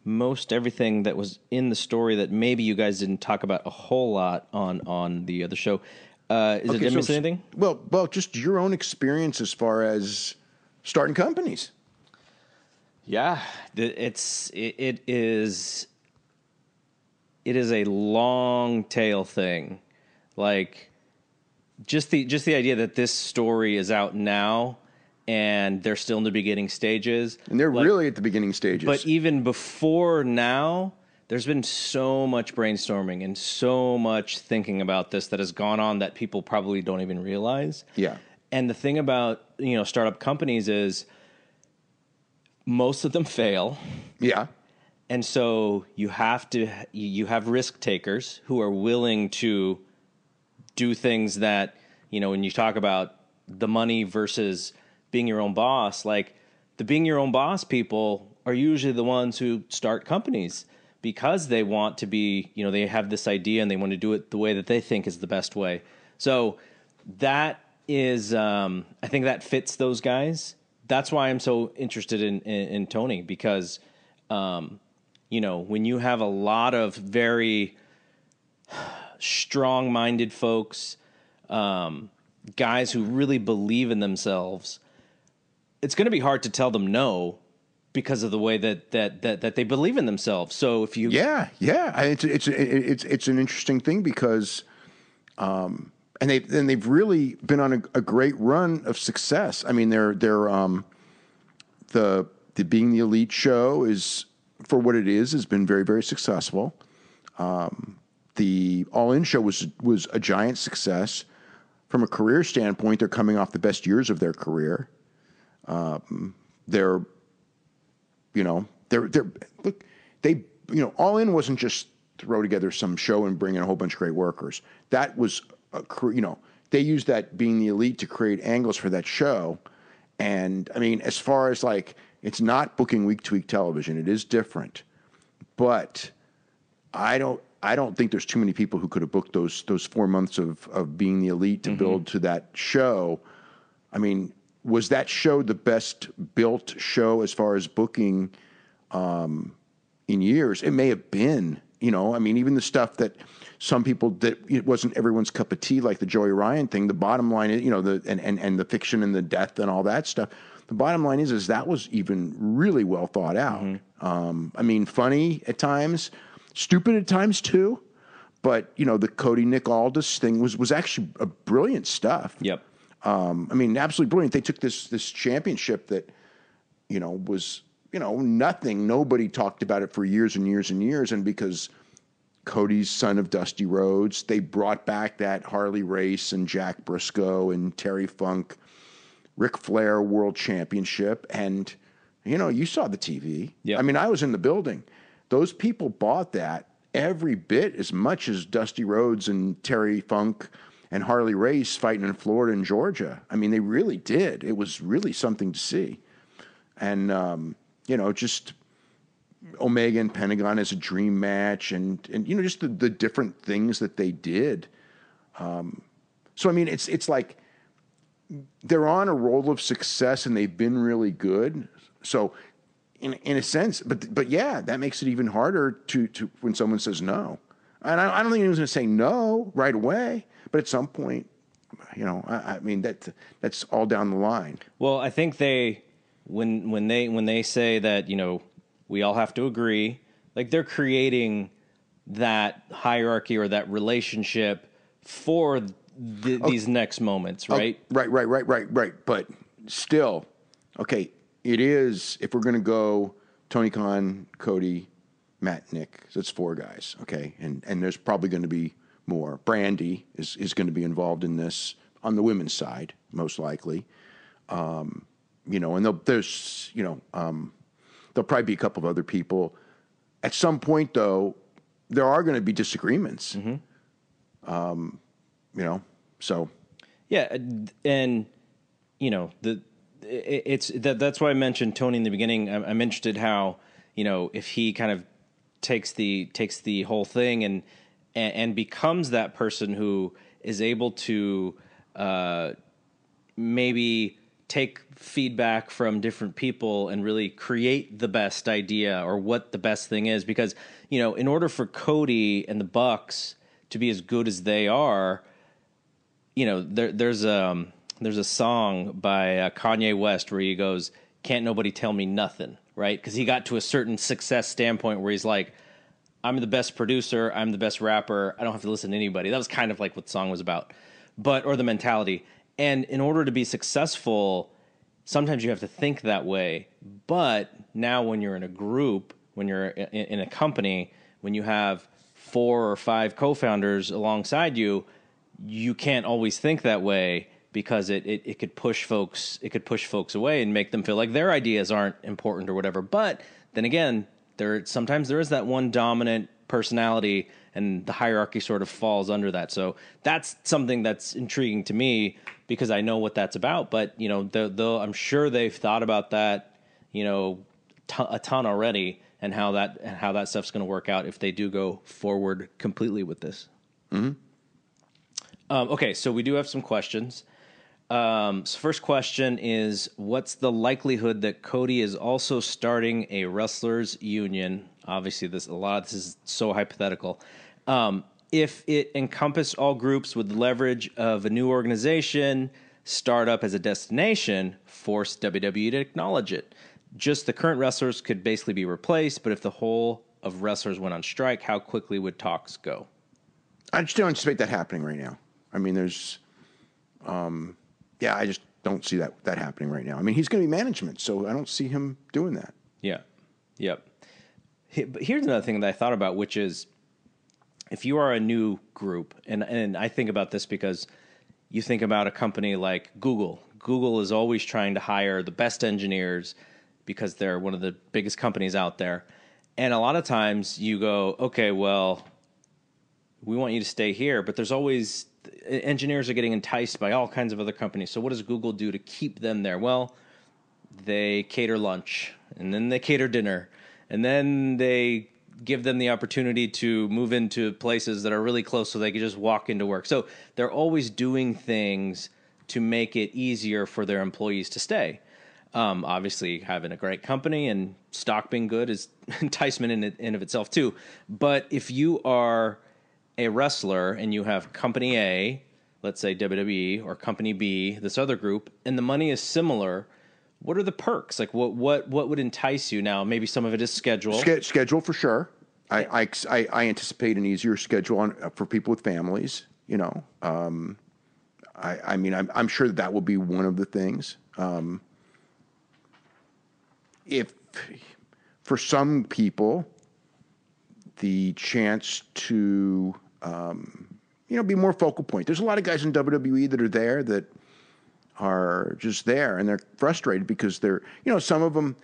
[SPEAKER 1] most everything that was in the story that maybe you guys didn't talk about a whole lot on the other show. Did I miss anything?
[SPEAKER 2] Well, just your own experience as far as starting companies.
[SPEAKER 1] Yeah, it is a long tail thing. Like just the idea that this story is out now and they're still in the beginning stages.
[SPEAKER 2] And they're really at the beginning stages.
[SPEAKER 1] But even before now, there's been so much brainstorming and so much thinking about this that has gone on that people probably don't even realize.
[SPEAKER 2] Yeah.
[SPEAKER 1] And the thing about, startup companies is most of them fail.
[SPEAKER 2] Yeah.
[SPEAKER 1] And so you have risk takers who are willing to do things that, when you talk about the money versus being your own boss, like the being your own boss people are usually the ones who start companies. Because they want to be, they have this idea and they want to do it the way that they think is the best way. So that is, I think that fits those guys. That's why I'm so interested in Tony, because, when you have a lot of very strong-minded folks, guys who really believe in themselves, it's going to be hard to tell them no. Because of the way that they believe in themselves. So if you
[SPEAKER 2] it's an interesting thing because they've really been on a great run of success. They're the Being the Elite show is, for what it is, has been very, very successful. The All In show was a giant success. From a career standpoint, they're coming off the best years of their career. They're You know, look, All In wasn't just throw together some show and bring in a whole bunch of great workers. That was, they used that being the elite to create angles for that show. And I mean, as far as like, it's not booking week to week television. It is different, but I don't think there's too many people who could have booked those 4 months of being the elite to build to that show. I mean, was that show the best built show as far as booking in years? It may have been, I mean, even the stuff that some people, that it wasn't everyone's cup of tea, like the Joey Ryan thing. The bottom line is, and the fiction and the death and all that stuff. The bottom line is that was even really well thought out. I mean, funny at times, stupid at times too, but the Cody Nick Aldis thing was actually a brilliant stuff.
[SPEAKER 1] Yep.
[SPEAKER 2] I mean, absolutely brilliant. They took this championship that, was, nothing. Nobody talked about it for years and years and years. And because Cody's son of Dusty Rhodes, they brought back that Harley Race and Jack Briscoe and Terry Funk, Ric Flair World Championship. And, you saw the TV.
[SPEAKER 1] Yep.
[SPEAKER 2] I mean, I was in the building. Those people bought that every bit as much as Dusty Rhodes and Terry Funk and Harley Race fighting in Florida and Georgia. I mean, they really did. It was really something to see. And, just Omega and Pentagon as a dream match and just the different things that they did. So, I mean, it's like they're on a roll of success and they've been really good. So in a sense, but yeah, that makes it even harder to when someone says no. And I don't think anyone's going to say no right away, but at some point, I mean, that's all down the line.
[SPEAKER 1] Well, I think when they say that, we all have to agree, like they're creating that hierarchy or that relationship for these next moments, right?
[SPEAKER 2] Right. But still, okay, it is, if we're going to go Tony Khan, Cody, Matt, Nick, so it's 4 guys, okay? And there's probably going to be more. Brandy is going to be involved in this on the women's side, most likely. And there'll probably be a couple of other people. At some point, though, there are going to be disagreements. So.
[SPEAKER 1] Yeah, and, that's why I mentioned Tony in the beginning. I'm interested how, if he kind of takes the whole thing and becomes that person who is able to maybe take feedback from different people and really create the best idea or what the best thing is. Because, in order for Cody and the Bucks to be as good as they are, there's a song by Kanye West where he goes, "Can't nobody tell me nothing," right? Because he got to a certain success standpoint where he's like, I'm the best producer, I'm the best rapper, I don't have to listen to anybody. That was kind of like what the song was about, or the mentality. And in order to be successful, sometimes you have to think that way. But now when you're in a group, when you're in a company, when you have 4 or 5 co-founders alongside you, you can't always think that way because it could push folks away and make them feel like their ideas aren't important or whatever. But then again, sometimes there is that one dominant personality and the hierarchy sort of falls under that. So that's something that's intriguing to me because I know what that's about. But, I'm sure they've thought about that, a ton already, and how that stuff's going to work out if they do go forward completely with this.
[SPEAKER 2] Mm-hmm.
[SPEAKER 1] Okay, so we do have some questions. So first question is, what's the likelihood that Cody is also starting a wrestlers union? Obviously, a lot of this is so hypothetical. If it encompassed all groups with the leverage of a new organization, start up as a destination, force WWE to acknowledge it. Just the current wrestlers could basically be replaced, but if the whole of wrestlers went on strike, how quickly would talks go?
[SPEAKER 2] I just don't anticipate that happening right now. I mean, there's, I just don't see that happening right now. I mean, he's going to be management, so I don't see him doing that.
[SPEAKER 1] Yeah. Yep. But here's another thing that I thought about, which is if you are a new group, and I think about this because you think about a company like Google. Google is always trying to hire the best engineers, because they're one of the biggest companies out there. And a lot of times you go, okay, well, we want you to stay here, but there's always engineers are getting enticed by all kinds of other companies. So what does Google do to keep them there? Well, they cater lunch, and then they cater dinner, and then they give them the opportunity to move into places that are really close so they can just walk into work. So they're always doing things to make it easier for their employees to stay. Obviously, having a great company and stock being good is enticement in of itself too. But if you are a wrestler and you have company A, let's say WWE, or company B, this other group, and the money is similar, what are the perks? Like what would entice you? Now, maybe some of it is schedule.
[SPEAKER 2] Schedule for sure. I anticipate an easier schedule for people with families. You know, I mean, I'm sure that will be one of the things. If for some people, the chance to be more focal point. There's a lot of guys in WWE that are there that are just there, and they're frustrated because they're, some of them.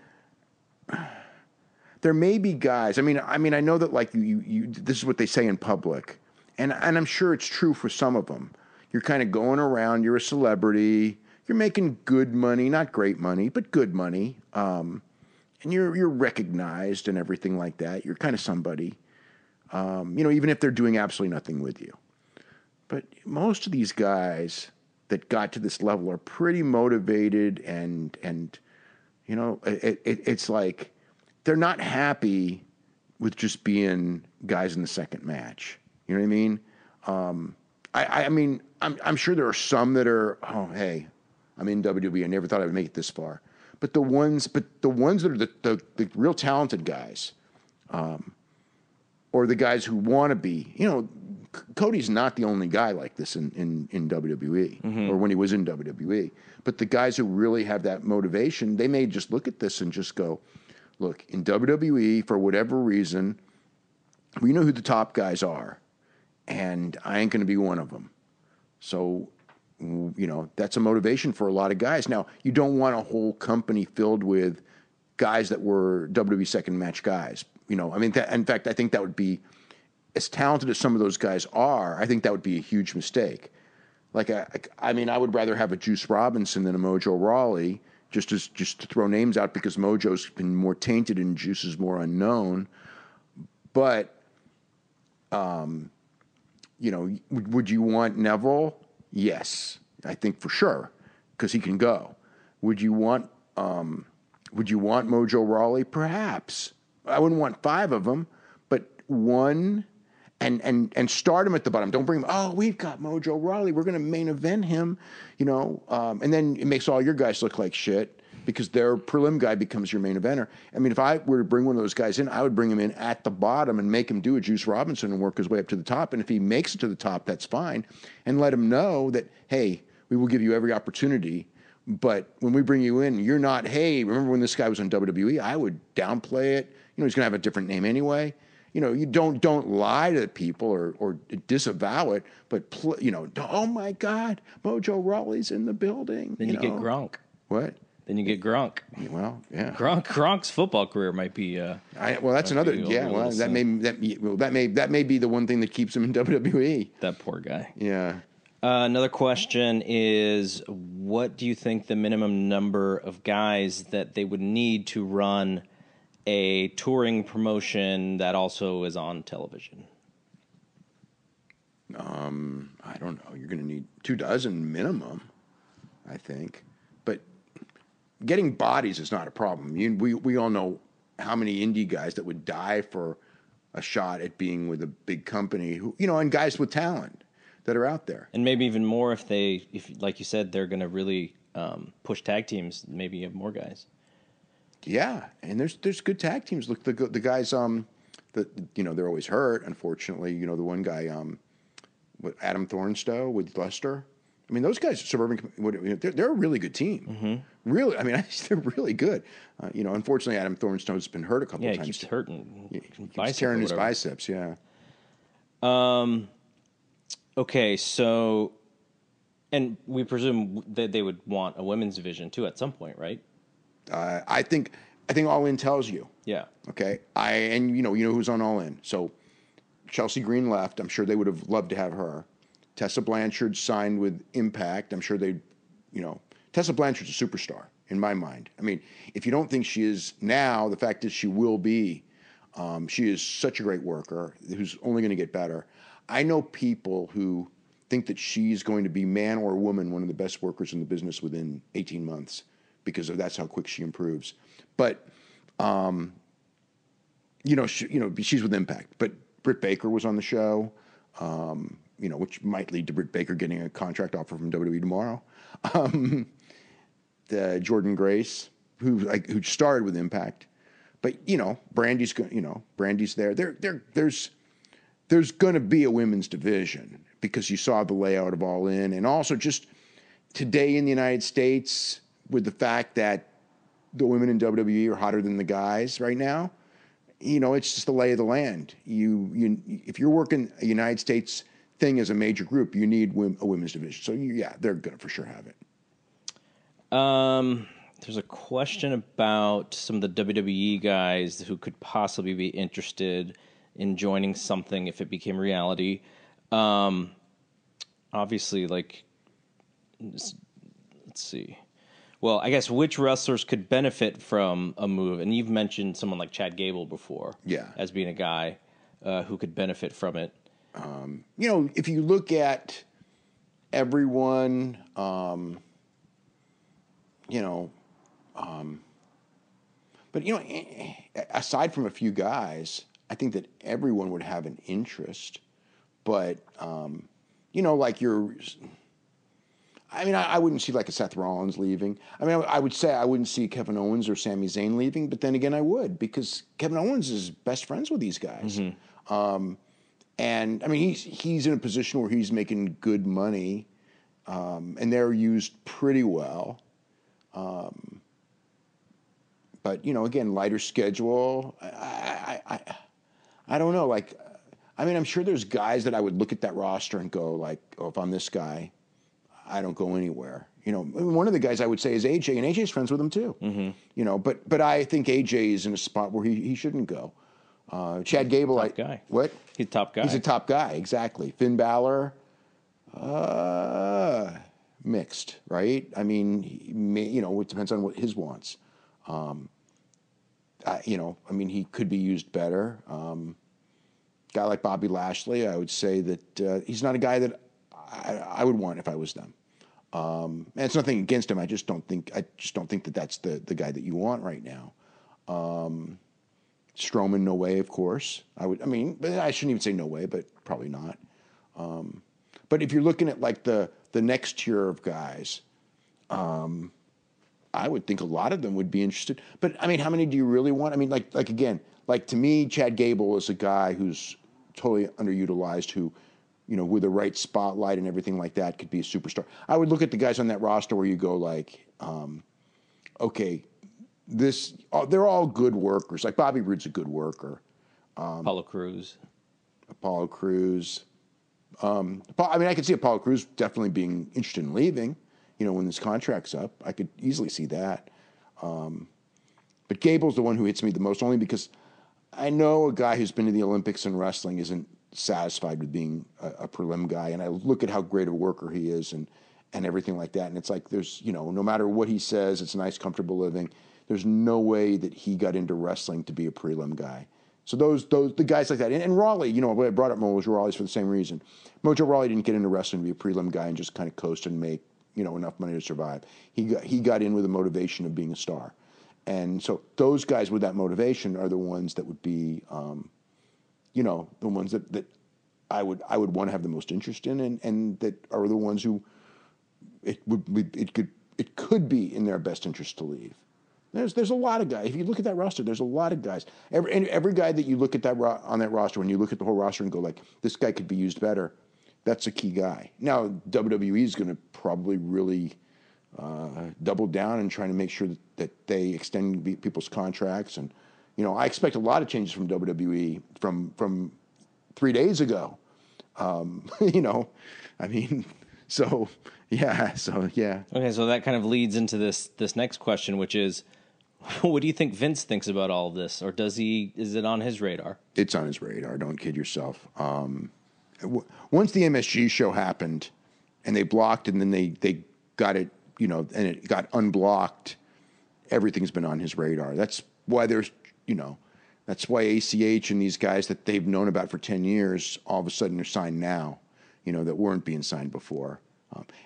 [SPEAKER 2] There may be guys. I mean, I know that like you this is what they say in public, and I'm sure it's true for some of them. You're kind of going around. You're a celebrity. You're making good money, not great money, but good money. And you're recognized and everything like that. You're kind of somebody. Even if they're doing absolutely nothing with you. But most of these guys that got to this level are pretty motivated, and it's like they're not happy with just being guys in the second match. You know what I mean? I mean, I'm sure there are some that are, oh, hey, I'm in WWE. I never thought I would make it this far. But the ones that are the real talented guys, or the guys who want to be, Cody's not the only guy like this in WWE, or when he was in WWE. But the guys who really have that motivation, they may just look at this and just go, look, in WWE, for whatever reason, we know who the top guys are, and I ain't going to be one of them. So, that's a motivation for a lot of guys. Now, you don't want a whole company filled with guys that were WWE second match guys. In fact, I think that would be, as talented as some of those guys are, I think that would be a huge mistake. Like, I would rather have a Juice Robinson than a Mojo Rawley, just to throw names out, because Mojo's been more tainted and Juice is more unknown. But, would you want Neville? Yes, I think for sure, because he can go. Would you want Mojo Rawley? Perhaps. I wouldn't want 5 of them, but one, and start him at the bottom. Don't bring him. Oh, we've got Mojo Rawley. We're going to main event him, and then it makes all your guys look like shit because their prelim guy becomes your main eventer. I mean, if I were to bring one of those guys in, I would bring him in at the bottom and make him do a Juice Robinson and work his way up to the top. And if he makes it to the top, that's fine. And let him know that, hey, we will give you every opportunity. But when we bring you in, you're not, hey, remember when this guy was on WWE? I would downplay it. He's going to have a different name anyway. You don't lie to people or disavow it, but, oh, my God, Mojo Rawley's in the building.
[SPEAKER 1] Then you get Gronk.
[SPEAKER 2] What?
[SPEAKER 1] Then you get Gronk.
[SPEAKER 2] Well, yeah.
[SPEAKER 1] Gronk's football career might be.
[SPEAKER 2] That's another. Yeah, well, that may be the one thing that keeps him in WWE.
[SPEAKER 1] That poor guy.
[SPEAKER 2] Yeah.
[SPEAKER 1] Another question is, what do you think the minimum number of guys that they would need to run a touring promotion that also is on television?
[SPEAKER 2] I don't know. You're going to need 24 minimum, I think. But getting bodies is not a problem. We all know how many indie guys that would die for a shot at being with a big company, and guys with talent that are out there.
[SPEAKER 1] And maybe even more if like you said, they're going to really push tag teams, maybe you have more guys.
[SPEAKER 2] Yeah, and there's good tag teams. Look, the guys they're always hurt, unfortunately. The one guy with Adam Thornstowe with Leicester. I mean, those guys, they're a really good team. Mm-hmm. Really, they're really good. Unfortunately, Adam Thornstowe's been hurt a couple of times.
[SPEAKER 1] Yeah, he keeps hurting.
[SPEAKER 2] He keeps tearing his biceps, yeah.
[SPEAKER 1] Okay, so, and we presume that they would want a women's division, too, at some point, right?
[SPEAKER 2] I think I think All In tells you.
[SPEAKER 1] Yeah.
[SPEAKER 2] Okay. And you know who's on All In. So Chelsea Green left. I'm sure they would have loved to have her. Tessa Blanchard signed with Impact. I'm sure Tessa Blanchard's a superstar in my mind. I mean, if you don't think she is now, the fact is she will be. She is such a great worker who's only going to get better. I know people who think that she's going to be, man or woman, one of the best workers in the business within 18 months because that's how quick she improves. But, she's with Impact. But Britt Baker was on the show, which might lead to Britt Baker getting a contract offer from WWE tomorrow. Jordan Grace, who started with Impact. But, Brandy's there. There's going to be a women's division because you saw the layout of All In. And also just today in the United States with the fact that the women in WWE are hotter than the guys right now, it's just the lay of the land. If you're working a United States thing as a major group, you need a women's division. So, they're going to for sure have it.
[SPEAKER 1] There's a question about some of the WWE guys who could possibly be interested in joining something if it became reality. Obviously, let's see. Well, I guess which wrestlers could benefit from a move? And you've mentioned someone like Chad Gable before, as being a guy who could benefit from it.
[SPEAKER 2] If you look at everyone, but aside from a few guys, I think that everyone would have an interest. But I wouldn't see like a Seth Rollins leaving. I mean, I would say I wouldn't see Kevin Owens or Sami Zayn leaving, but then again, I would because Kevin Owens is best friends with these guys. Mm-hmm. And I mean, he's in a position where he's making good money, and they're used pretty well. But again, lighter schedule. I don't know. I'm sure there's guys that I would look at that roster and go if I'm this guy, I don't go anywhere. One of the guys I would say is AJ, and AJ's friends with him too. Mm-hmm. But I think AJ is in a spot where he shouldn't go. Chad Gable,
[SPEAKER 1] top guy.
[SPEAKER 2] What?
[SPEAKER 1] He's a top guy.
[SPEAKER 2] He's a top guy, exactly. Finn Balor, mixed, right? I mean, it depends on what his wants. He could be used better. Guy like Bobby Lashley, I would say that he's not a guy that I would want if I was them. And it's nothing against him. I just don't think that that's the guy that you want right now. Strowman, no way, of course. But I shouldn't even say no way, but probably not. But if you're looking at the next tier of guys, I would think a lot of them would be interested. But how many do you really want? Again, to me, Chad Gable is a guy who's totally underutilized, who, with the right spotlight and everything like that, could be a superstar. I would look at the guys on that roster where you go okay, they're all good workers. Like Bobby Roode's a good worker.
[SPEAKER 1] Apollo Crews.
[SPEAKER 2] I could see Apollo Crews definitely being interested in leaving. When this contract's up, I could easily see that. But Gable's the one who hits me the most, only because I know a guy who's been to the Olympics in wrestling isn't satisfied with being a prelim guy, and I look at how great a worker he is and everything like that, and it's there's no matter what he says, it's a nice, comfortable living. There's no way that he got into wrestling to be a prelim guy. So the guys like that, and Rawley, I brought up Mojo Rawley's for the same reason. Mojo Rawley didn't get into wrestling to be a prelim guy and just kind of coast and make enough money to survive. He got in with the motivation of being a star, and so those guys with that motivation are the ones that would be, the ones that I would want to have the most interest in, and that are the ones who it could be in their best interest to leave. There's a lot of guys. If you look at that roster, there's a lot of guys. Every guy that you look at on that roster, when you look at the whole roster and go this guy could be used better, that's a key guy. Now, WWE is going to probably really double down and trying to make sure that they extend people's contracts. And, I expect a lot of changes from WWE from 3 days ago.
[SPEAKER 1] Okay, so that kind of leads into this next question, which is, What do you think Vince thinks about all of this, or is it on his radar?
[SPEAKER 2] It's on his radar. Don't kid yourself. Once the MSG show happened, and they blocked, and then they got it, and it got unblocked. Everything's been on his radar. That's why that's why ACH and these guys that they've known about for 10 years, all of a sudden they're signed now, that weren't being signed before.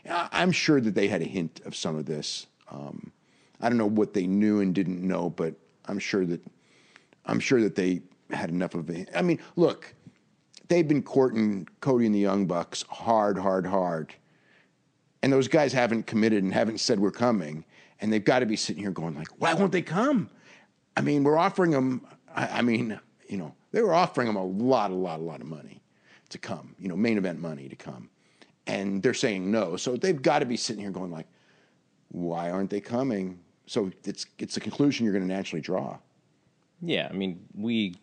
[SPEAKER 2] I'm sure that they had a hint of some of this. I don't know what they knew and didn't know, but I'm sure that they had enough of it. I mean, look, they've been courting Cody and the Young Bucks hard. And those guys haven't committed and haven't said we're coming. And they've got to be sitting here going like, why won't they come? I mean, we're offering them, they were offering them a lot of money to come, main event money to come. And they're saying no. So they've got to be sitting here going like, why aren't they coming? So it's a conclusion you're going to naturally draw.
[SPEAKER 1] Yeah, I mean, we,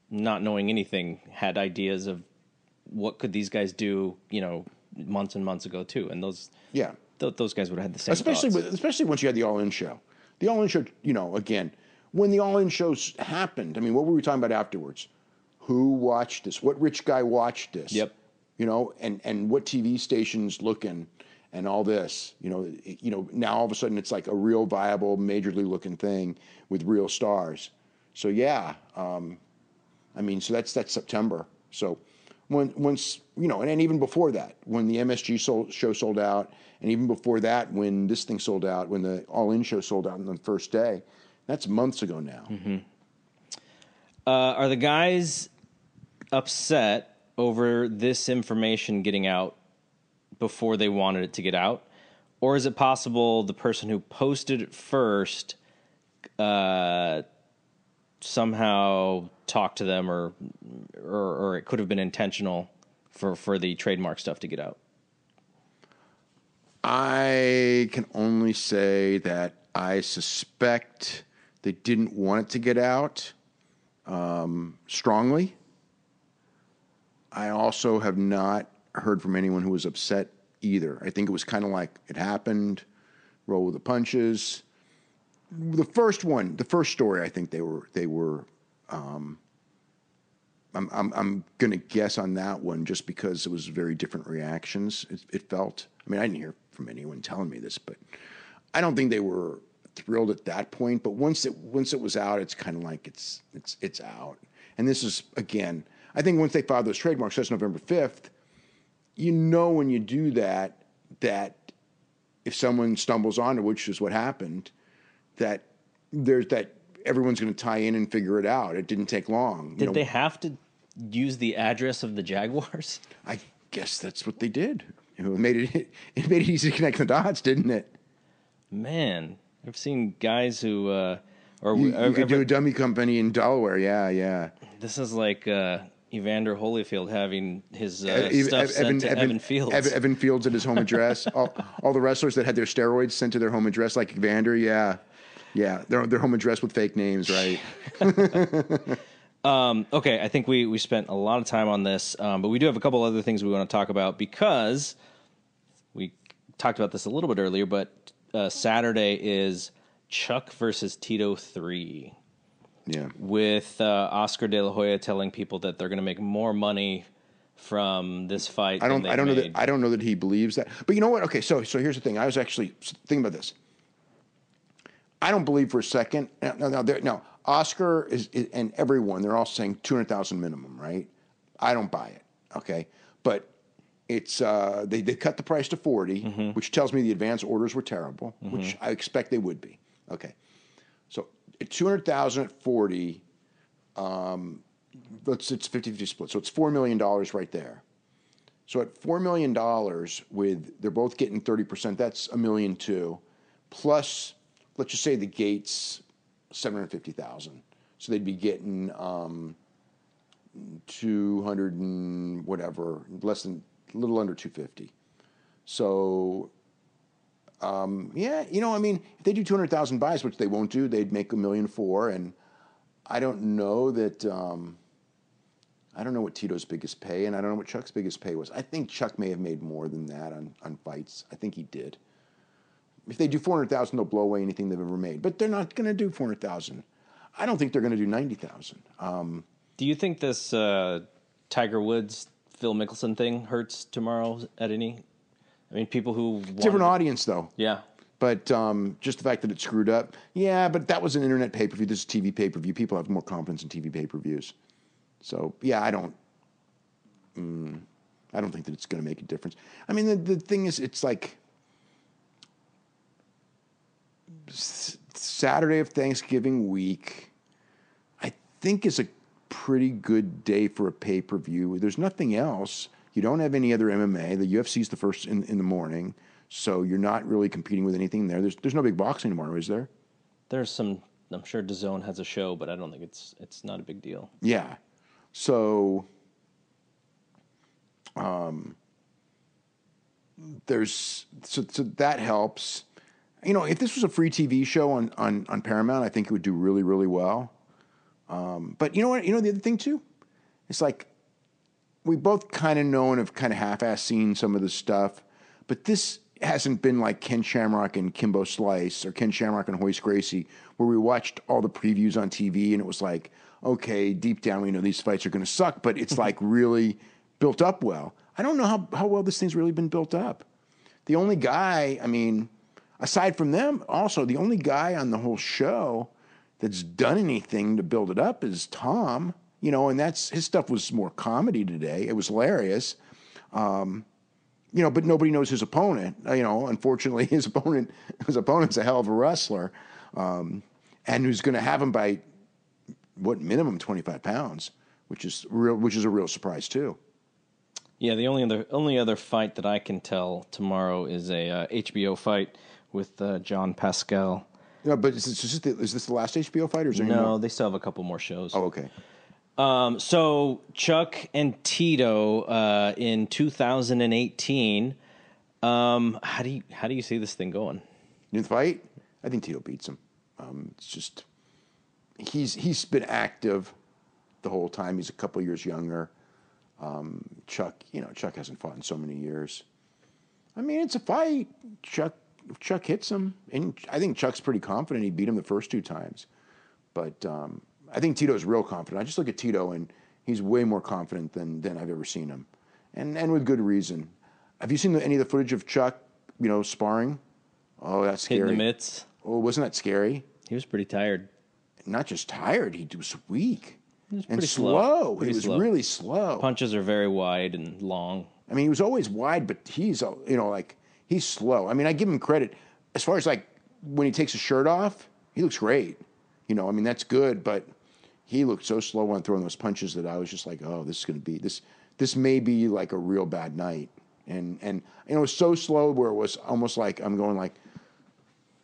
[SPEAKER 1] not knowing anything, had ideas of what could these guys do, months and months ago too. And those guys would have had the same thoughts.
[SPEAKER 2] Especially once you had the All In show. The All In show, again, when the All In shows happened, I mean, what were we talking about afterwards? Who watched this? What rich guy watched this?
[SPEAKER 1] Yep.
[SPEAKER 2] And what TV stations looking and all this, now all of a sudden it's like a real viable, majorly looking thing with real stars. So yeah, so that's September. So once, and even before that, when the MSG show sold out, and even before that, when this thing sold out, when the All In show sold out on the first day, that's months ago now.
[SPEAKER 1] Mm-hmm. Are the guys upset over this information getting out before they wanted it to get out? Or is it possible the person who posted it first somehow talked to them, or it could have been intentional for the trademark stuff to get out?
[SPEAKER 2] I can only say that I suspect they didn't want it to get out strongly. I also have not heard from anyone who was upset either. I think it was kind of like it happened, roll with the punches. The first story, I think they were. I'm going to guess on that one just because it was very different reactions. It felt. I mean, I didn't hear from anyone telling me this, but I don't think they were thrilled at that point. But once it was out, it's kind of like it's out. And this is, again, I think once they filed those trademarks, that's November 5th. When you do that if someone stumbles onto, which is what happened, that everyone's going to tie in and figure it out. It didn't take long.
[SPEAKER 1] Did they have to use the address of the Jaguars?
[SPEAKER 2] I guess that's what they did. It made it easy to connect the dots, didn't it?
[SPEAKER 1] Man, I've seen guys who
[SPEAKER 2] you could do a dummy company in Delaware. Yeah.
[SPEAKER 1] This is like Evander Holyfield having his stuff sent to Evan Fields.
[SPEAKER 2] Evan Fields at his home address. all the wrestlers that had their steroids sent to their home address, like Evander. Yeah. Their home address with fake names, right?
[SPEAKER 1] Okay, I think we spent a lot of time on this, but we do have a couple other things we want to talk about because we talked about this a little bit earlier, but Saturday is Chuck versus Tito 3.
[SPEAKER 2] Yeah.
[SPEAKER 1] With Oscar De La Hoya telling people that they're going to make more money from this fight.
[SPEAKER 2] I don't know that he believes that. But you know what? Okay, so here's the thing. I was actually thinking about this. I don't believe for a second. Now, Oscar is and everyone, they're all saying 200,000 minimum, right? I don't buy it. Okay, but it's they cut the price to 40, which tells me the advance orders were terrible, which I expect they would be. Okay, so at 200,000 at 40, it's 50-50 split, so it's $4 million right there. So at $4 million, they're both getting 30%. That's $1.2 million plus. Let's just say the gate's 750,000. So they'd be getting 200 and whatever, a little under 250. So, if they do 200,000 buys, which they won't do, they'd make $1.4 million. And I don't know that. I don't know what Tito's biggest pay, and I don't know what Chuck's biggest pay was. I think Chuck may have made more than that on fights. I think he did. If they do 400,000, they'll blow away anything they've ever made. But they're not going to do 400,000. I don't think they're going to do 90,000.
[SPEAKER 1] Do you think this Tiger Woods, Phil Mickelson thing hurts tomorrow at any? I mean, people who
[SPEAKER 2] Different audience, though.
[SPEAKER 1] Yeah.
[SPEAKER 2] But just the fact that it screwed up. Yeah, but that was an internet pay-per-view. This is TV pay-per-view. People have more confidence in TV pay-per-views. So, yeah, I don't think that it's going to make a difference. I mean, the thing is, it's like Saturday of Thanksgiving week, I think is a pretty good day for a pay-per-view. There's nothing else. You don't have any other MMA. The UFC's the first in the morning, so you're not really competing with anything there. There's no big boxing tomorrow, is there?
[SPEAKER 1] There's some. I'm sure DAZN has a show, but I don't think it's not a big deal.
[SPEAKER 2] Yeah. So so that helps. You know, if this was a free TV show on Paramount, I think it would do really, really well. But you know what? You know the other thing too? It's like we both kind of know and have kind of half-assed seen some of this stuff, but this hasn't been like Ken Shamrock and Kimbo Slice or Ken Shamrock and Hoist Gracie, where we watched all the previews on TV and it was like, okay, deep down we know these fights are going to suck, but it's like really built up well. I don't know how well this thing's really been built up. The only guy, I mean, aside from them, also the only guy on the whole show that's done anything to build it up is Tom, you know, and his stuff was more comedy today. It was hilarious. You know, but nobody knows his opponent. You know, unfortunately, his opponent's a hell of a wrestler, and who's going to have him by what minimum 25 pounds, which is a real surprise too.
[SPEAKER 1] Yeah, the only other fight that I can tell tomorrow is a HBO fight with John Pascal.
[SPEAKER 2] No, but is this the last HBO fight, or is there any more?
[SPEAKER 1] No, they still have a couple more shows.
[SPEAKER 2] Oh, okay.
[SPEAKER 1] So Chuck and Tito in 2018. How do you see this thing going?
[SPEAKER 2] In the fight, I think Tito beats him. It's just he's been active the whole time. He's a couple years younger. Chuck hasn't fought in so many years. I mean, it's a fight. Chuck hits him, and I think Chuck's pretty confident he beat him the first two times. But I think Tito's real confident. I just look at Tito, and he's way more confident than I've ever seen him, and with good reason. Have you seen any of the footage of Chuck, you know, sparring? Oh, that's scary.
[SPEAKER 1] Hitting the mitts.
[SPEAKER 2] Oh, wasn't that scary?
[SPEAKER 1] He was pretty tired.
[SPEAKER 2] Not just tired, he was weak.
[SPEAKER 1] He was
[SPEAKER 2] and
[SPEAKER 1] pretty
[SPEAKER 2] slow.
[SPEAKER 1] Pretty
[SPEAKER 2] He was
[SPEAKER 1] slow.
[SPEAKER 2] really slow.
[SPEAKER 1] Punches are very wide and long.
[SPEAKER 2] I mean, he was always wide, but he's, you know, like, he's slow. I mean, I give him credit. As far as, like, when he takes his shirt off, he looks great. You know, I mean, that's good, but he looked so slow on throwing those punches that I was just like, oh, this is going to be, this may be, like, a real bad night. And you know, it was so slow where it was almost like I'm going like,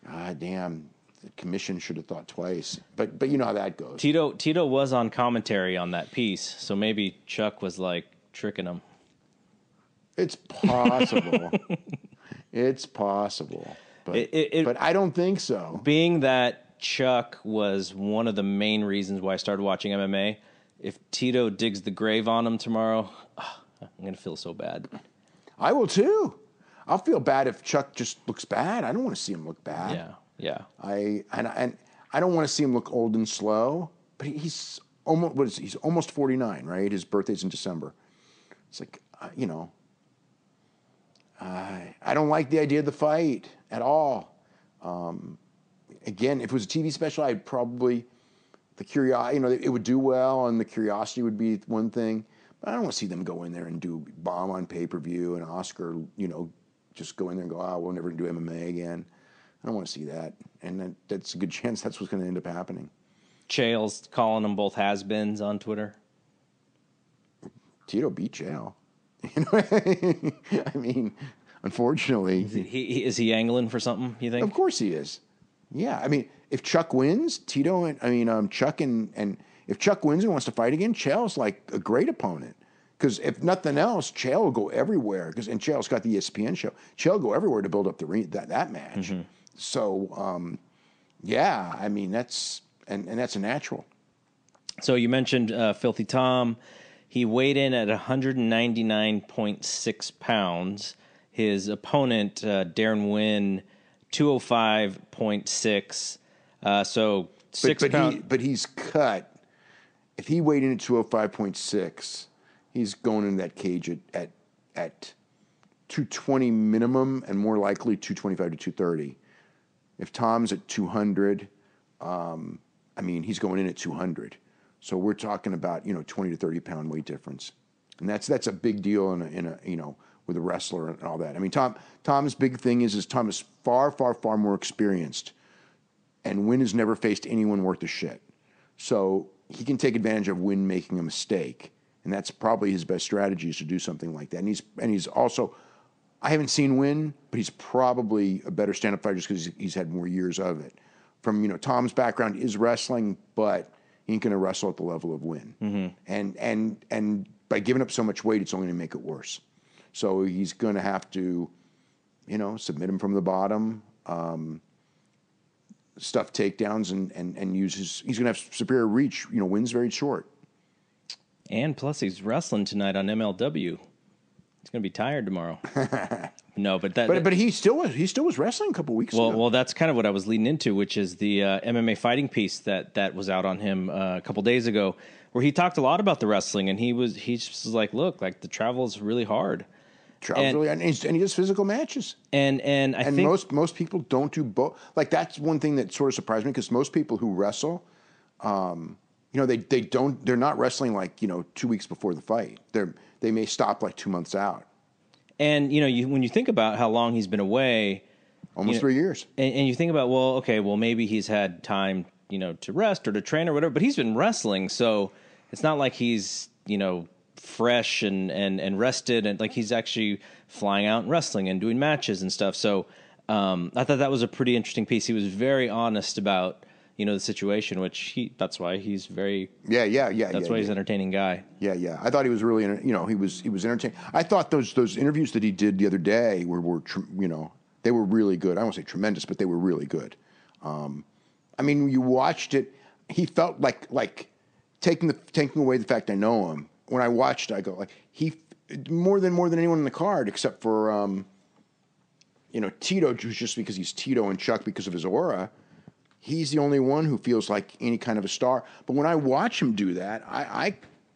[SPEAKER 2] God damn, the commission should have thought twice. But you know how that goes.
[SPEAKER 1] Tito was on commentary on that piece, so maybe Chuck was, like, tricking him.
[SPEAKER 2] It's possible. It's possible. But, but I don't think so.
[SPEAKER 1] Being that Chuck was one of the main reasons why I started watching MMA, if Tito digs the grave on him tomorrow, I'm going to feel so bad.
[SPEAKER 2] I will too. I'll feel bad if Chuck just looks bad. I don't want to see him look bad.
[SPEAKER 1] Yeah.
[SPEAKER 2] I don't want to see him look old and slow. But he's almost 49, right? His birthday's in December. It's like, you know, I don't like the idea of the fight at all. Again, if it was a TV special, I'd probably it would do well, and the curiosity would be one thing. But I don't want to see them go in there and do bomb on pay-per-view and Oscar, you know, just go in there and go, we'll never do MMA again. I don't want to see that. And that's a good chance that's what's going to end up happening.
[SPEAKER 1] Chael's calling them both has-beens on Twitter.
[SPEAKER 2] Tito beat Chael. You know, I mean, unfortunately.
[SPEAKER 1] Is he angling for something, you think?
[SPEAKER 2] Of course he is. Yeah, I mean, if Chuck wins, Chuck and if Chuck wins and wants to fight again, Chael's like a great opponent. Because if nothing else, Chael will go everywhere. And Chael's got the ESPN show. Chael will go everywhere to build up that match. Mm-hmm. So, yeah, I mean, that's a natural.
[SPEAKER 1] So you mentioned Filthy Tom. He weighed in at 199.6 pounds. His opponent, Darren Wynn, 205.6. So 6 pounds.
[SPEAKER 2] But he's cut. If he weighed in at 205.6, he's going in that cage at 220 minimum and more likely 225 to 230. If Tom's at 200, he's going in at 200. So we're talking about 20 to 30 pound weight difference, and that's a big deal in a with a wrestler and all that. I mean, Tom's big thing is Tom is far more experienced, and Wynn has never faced anyone worth a shit. So he can take advantage of Wynn making a mistake, and that's probably his best strategy is to do something like that. And he's also, I haven't seen Wynn, but he's probably a better stand-up fighter just because he's had more years of it. From Tom's background is wrestling, but he ain't going to wrestle at the level of Wynn. Mm-hmm. And by giving up so much weight, it's only going to make it worse. So he's going to have to, submit him from the bottom, stuff takedowns, and use his. He's going to have superior reach. Wynn's very short.
[SPEAKER 1] And plus, he's wrestling tonight on MLW. He's going to be tired tomorrow. No, but
[SPEAKER 2] he still was wrestling a couple weeks ago.
[SPEAKER 1] Well, that's kind of what I was leading into, which is the MMA fighting piece that was out on him a couple days ago, where he talked a lot about the wrestling, and he's just like, look, like the travel is really hard.
[SPEAKER 2] And he does physical matches.
[SPEAKER 1] And I think
[SPEAKER 2] most people don't do both. Like that's one thing that sort of surprised me because most people who wrestle, they're not wrestling like 2 weeks before the fight. They may stop like 2 months out.
[SPEAKER 1] And when you think about how long he's been away,
[SPEAKER 2] almost 3 years,
[SPEAKER 1] and you think about maybe he's had time to rest or to train or whatever, but he's been wrestling, so it's not like he's fresh and rested, and like he's actually flying out and wrestling and doing matches and stuff. So I thought that was a pretty interesting piece. He was very honest about the situation, that's why he's very that's why he's an entertaining guy.
[SPEAKER 2] Yeah. I thought he was really he was entertaining. I thought those interviews that he did the other day were they were really good. I won't say tremendous, but they were really good. You watched it, he felt like taking away the fact I know him. When I watched, I go like he more than anyone in the card except for Tito, just because he's Tito, and Chuck because of his aura. He's the only one who feels like any kind of a star. But when I watch him do that, I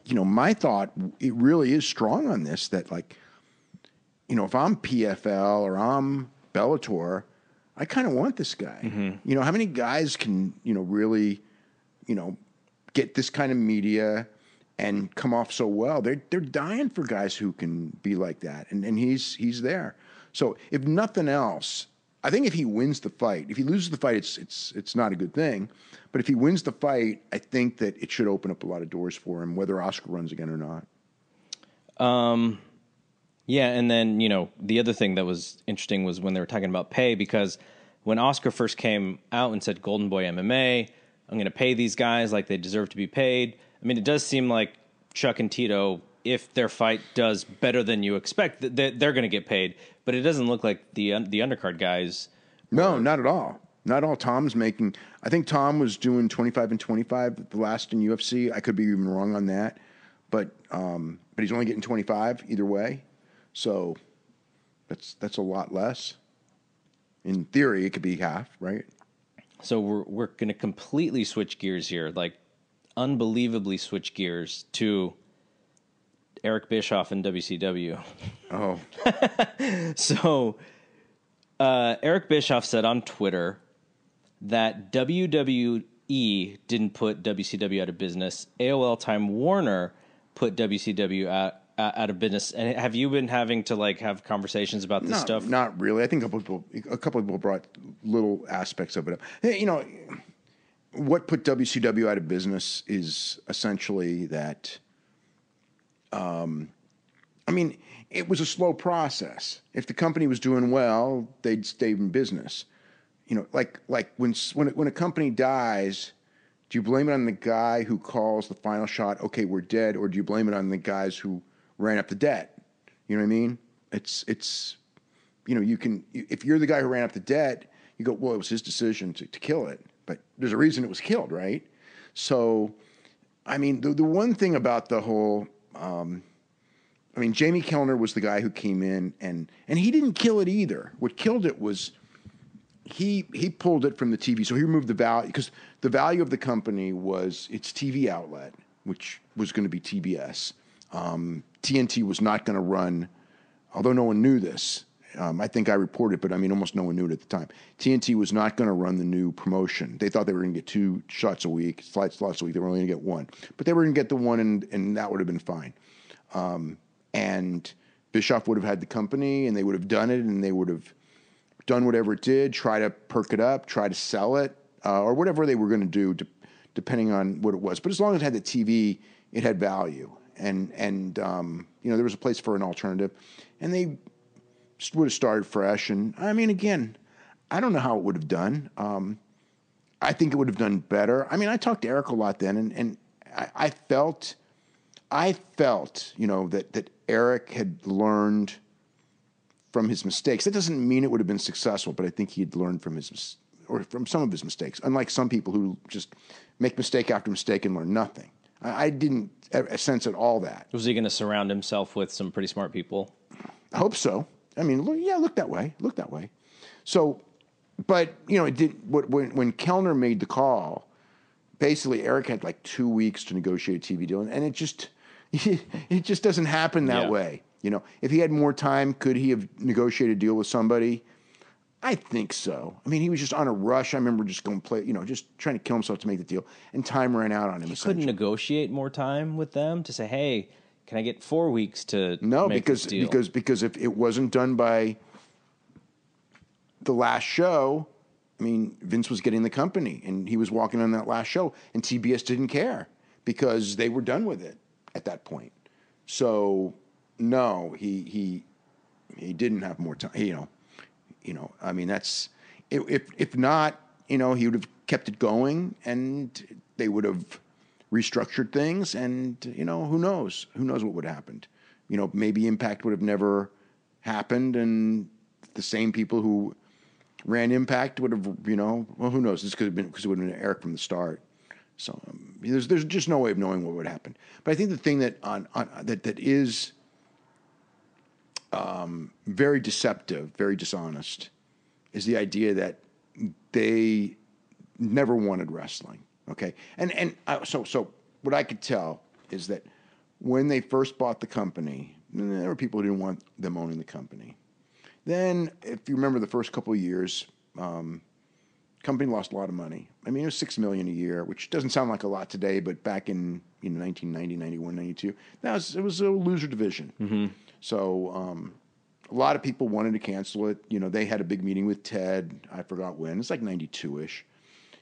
[SPEAKER 2] my thought, it really is strong on this, that like, if I'm PFL or I'm Bellator, I kind of want this guy. Mm-hmm. How many guys can, really, get this kind of media and come off so well? They're dying for guys who can be like that. And he's there. So if nothing else, I think if he wins the fight, if he loses the fight, it's not a good thing. But if he wins the fight, I think that it should open up a lot of doors for him, whether Oscar runs again or not.
[SPEAKER 1] Yeah, and then the other thing that was interesting was when they were talking about pay, because when Oscar first came out and said Golden Boy MMA, I'm going to pay these guys like they deserve to be paid. I mean, it does seem like Chuck and Tito, if their fight does better than you expect, they're going to get paid. But it doesn't look like the undercard guys.
[SPEAKER 2] No, not at all. Not at all. Tom's making. I think Tom was doing 25 and 25 the last in UFC. I could be even wrong on that, but he's only getting 25 either way. So that's a lot less. In theory, it could be half, right?
[SPEAKER 1] So we're going to completely switch gears here, like unbelievably switch gears to Eric Bischoff and WCW.
[SPEAKER 2] Oh.
[SPEAKER 1] So Eric Bischoff said on Twitter that WWE didn't put WCW out of business. AOL Time Warner put WCW out of business. And have you been having to have conversations about this stuff?
[SPEAKER 2] Not really. I think a couple of people brought little aspects of it up. Hey, what put WCW out of business is essentially that. It was a slow process. If the company was doing well, they'd stay in business. Like when a company dies, do you blame it on the guy who calls the final shot, okay, we're dead, or do you blame it on the guys who ran up the debt? You know what I mean? It's you can, if you're the guy who ran up the debt, you go, well, it was his decision to kill it, but there's a reason it was killed, right? So, the one thing about the whole, Jamie Kellner was the guy who came in and he didn't kill it either. What killed it was he pulled it from the TV. So he removed the value, because the value of the company was its TV outlet, which was going to be TBS. TNT was not going to run, although no one knew this. I think I reported, but I mean, almost no one knew it at the time. TNT was not going to run the new promotion. They thought they were going to get 2 slots a week. They were only going to get 1, but they were going to get the 1, and that would have been fine. And Bischoff would have had the company, and they would have done it, and they would have done whatever it did, try to perk it up, try to sell it, or whatever they were going to do, depending on what it was. But as long as it had the TV, it had value, and there was a place for an alternative, and they would have started fresh. And I mean, again, I don't know how it would have done. I think it would have done better. I mean, I talked to Eric a lot then, and I felt, that Eric had learned from his mistakes. That doesn't mean it would have been successful, but I think he had learned from from some of his mistakes. Unlike some people who just make mistake after mistake and learn nothing. I didn't sense at all that.
[SPEAKER 1] Was he going to surround himself with some pretty smart people?
[SPEAKER 2] I hope so. I mean, look that way. So, but it did. When Kellner made the call, basically Eric had like 2 weeks to negotiate a TV deal, and it just doesn't happen that way. If he had more time, could he have negotiated a deal with somebody? I think so. I mean, he was just on a rush. I remember just going play, just trying to kill himself to make the deal, and time ran out on him.
[SPEAKER 1] He couldn't negotiate more time with them to say, "Hey, can I get 4 weeks to make this deal?"
[SPEAKER 2] Because if it wasn't done by the last show, I mean, Vince was getting the company, and he was walking on that last show, and TBS didn't care because they were done with it at that point. So no, he didn't have more time. I mean, that's if not, he would have kept it going, and they would have restructured things, and who knows what would have happened. Maybe Impact would have never happened, and the same people who ran Impact would have, well, who knows? This could have been because it would have been Eric from the start. So there's just no way of knowing what would happen. But I think the thing that that is very deceptive, very dishonest, is the idea that they never wanted wrestling. Okay, so what I could tell is that when they first bought the company, there were people who didn't want them owning the company. Then, if you remember the first couple of years, company lost a lot of money. I mean, it was $6 million a year, which doesn't sound like a lot today, but back in 1990, 91, 92, it was a loser division. Mm-hmm. So a lot of people wanted to cancel it. They had a big meeting with Ted. I forgot when. It's like 92-ish.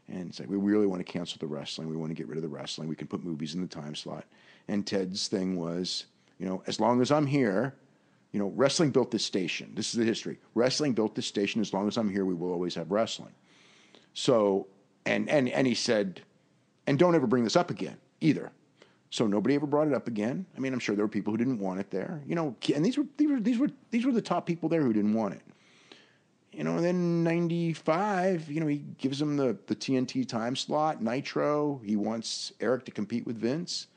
[SPEAKER 2] And it's like, we really want to cancel the wrestling. We want to get rid of the wrestling. We can put movies in the time slot. And Ted's thing was, as long as I'm here, wrestling built this station. This is the history. Wrestling built this station. As long as I'm here, we will always have wrestling. So, and he said, and don't ever bring this up again either. So nobody ever brought it up again. I mean, I'm sure there were people who didn't want it there, and these were the top people there who didn't want it. And then 95, he gives them the TNT time slot, Nitro. He wants Eric to compete with Vince.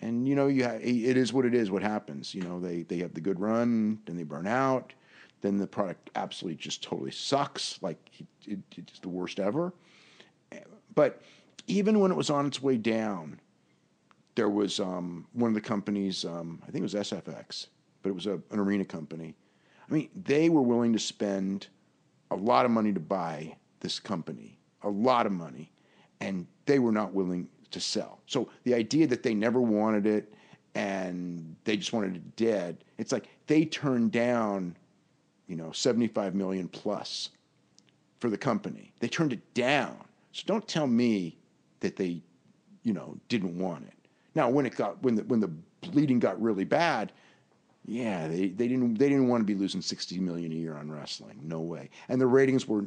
[SPEAKER 2] And, it is what it is, what happens. They have the good run, then they burn out. Then the product absolutely just totally sucks. Like, it's the worst ever. But even when it was on its way down, there was one of the companies, I think it was SFX, but it was an arena company. I mean, they were willing to spend a lot of money to buy this company, a lot of money, and they were not willing to sell. So the idea that they never wanted it and they just wanted it dead, it's like they turned down, $75 million plus for the company. They turned it down. So don't tell me that they, didn't want it. Now, when the bleeding got really bad, yeah, they didn't want to be losing $60 million a year on wrestling. No way. And the ratings were,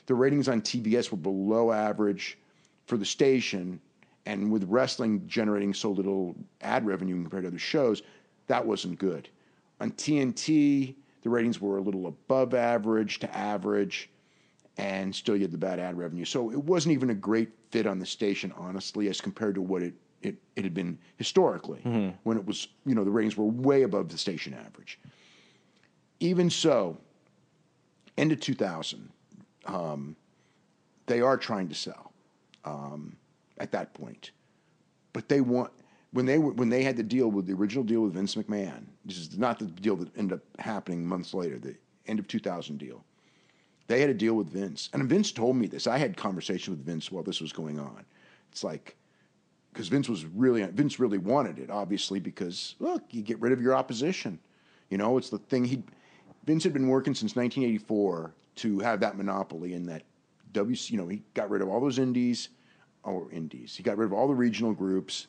[SPEAKER 2] the ratings on TBS were below average for the station, and with wrestling generating so little ad revenue compared to other shows, that wasn't good. On TNT, the ratings were a little above average to average, and still you had the bad ad revenue. So it wasn't even a great fit on the station, honestly, as compared to what it had been historically, when it was, the ratings were way above the station average. Even so, end of 2000, They are trying to sell at that point, but they want when they had the deal with the original deal with Vince McMahon. This is not the deal that ended up happening months later. The end of 2000 deal. They had a deal with Vince, and Vince told me this. I had conversation with Vince while this was going on. It's like because Vince really wanted it, obviously, because look, you get rid of your opposition. You know, it's the thing Vince had been working since 1984 to have that monopoly in that he got rid of all those indies. He got rid of all the regional groups.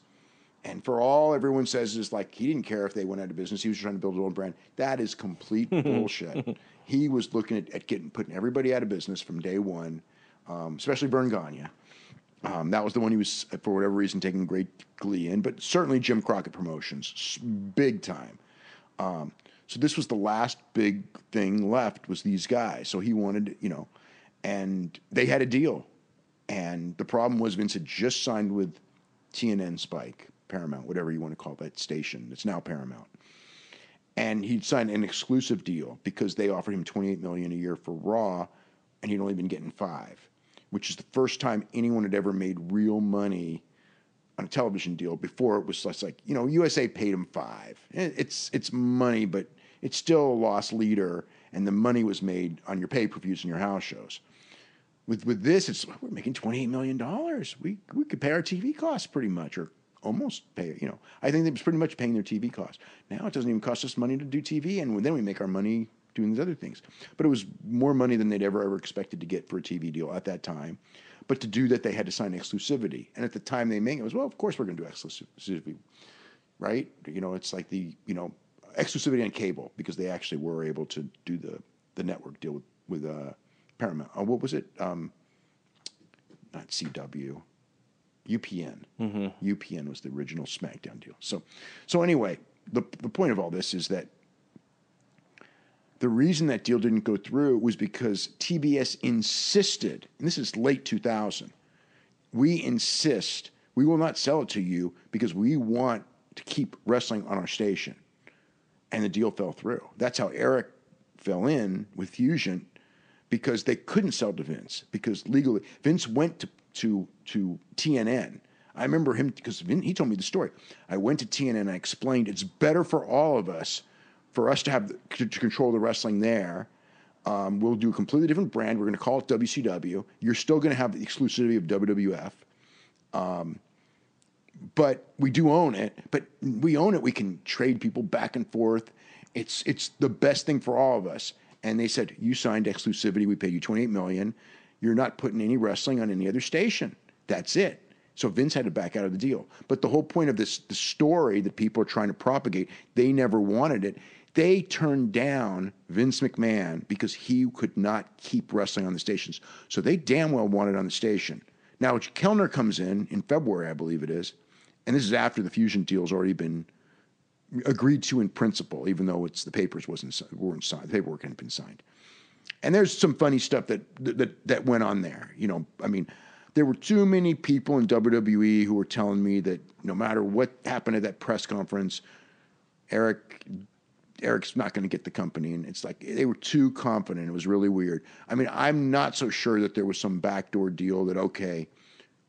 [SPEAKER 2] And for all everyone says is like he didn't care if they went out of business. He was trying to build his own brand. That is complete bullshit. He was looking at putting everybody out of business from day one, especially Vern Gagne. That was the one he was, for whatever reason, taking great glee in. But certainly Jim Crockett Promotions, big time. So this was the last big thing left was these guys. So he wanted, and they had a deal. And the problem was Vince had just signed with TNN Spike, Paramount, whatever you want to call that station. It's now Paramount. And he'd signed an exclusive deal because they offered him $28 million a year for Raw, and he'd only been getting $5 million, which is the first time anyone had ever made real money on a television deal. Before it was less like, USA paid him $5 million. It's money, but it's still a loss leader, and the money was made on your pay-per-views and your house shows. With this, we're making $28 million. We could pay our TV costs pretty much, or almost pay. I think they was pretty much paying their TV costs. Now it doesn't even cost us money to do TV, and then we make our money doing these other things. But it was more money than they'd ever expected to get for a TV deal at that time. But to do that, they had to sign exclusivity. And at the time they made it was, well, of course we're going to do exclusivity, right? It's like the exclusivity on cable because they actually were able to do the network deal with Paramount. What was it? Not CW. UPN. Mm-hmm. UPN was the original SmackDown deal. So anyway, the point of all this is that the reason that deal didn't go through was because TBS insisted, and this is late 2000, we insist we will not sell it to you because we want to keep wrestling on our station. And the deal fell through. That's how Eric fell in with Fusion, because they couldn't sell to Vince because legally Vince went to TNN. I remember him because he told me the story. I went to TNN. I explained it's better for all of us for us to have to control the wrestling there. We'll do a completely different brand. We're going to call it WCW. You're still going to have the exclusivity of WWF. But we do own it. But we own it. We can trade people back and forth. It's the best thing for all of us. And they said, you signed exclusivity. We paid you $28 million. You're not putting any wrestling on any other station. That's it. So Vince had to back out of the deal. But the whole point of the story that people are trying to propagate, they never wanted it. They turned down Vince McMahon because he could not keep wrestling on the stations. So they damn well wanted it on the station. Now, Kellner comes in February, I believe it is. And this is after the Fusion deal's already been agreed to in principle, even though the papers weren't signed, the paperwork hadn't been signed. And there's some funny stuff that went on there. There were too many people in WWE who were telling me that no matter what happened at that press conference, Eric's not going to get the company. And it's like they were too confident. It was really weird. I'm not so sure that there was some backdoor deal that, okay,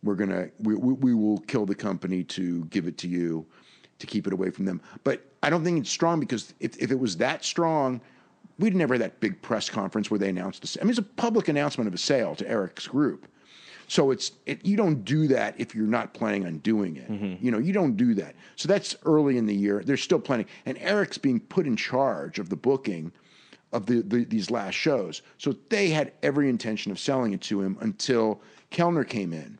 [SPEAKER 2] we will kill the company to give it to you, to keep it away from them. But I don't think it's strong because if it was that strong, we'd never had that big press conference where they announced the sale. It's a public announcement of a sale to Eric's group. So you don't do that if you're not planning on doing it. Mm-hmm. You don't do that. So that's early in the year. They're still planning. And Eric's being put in charge of the booking of these last shows. So they had every intention of selling it to him until Kellner came in.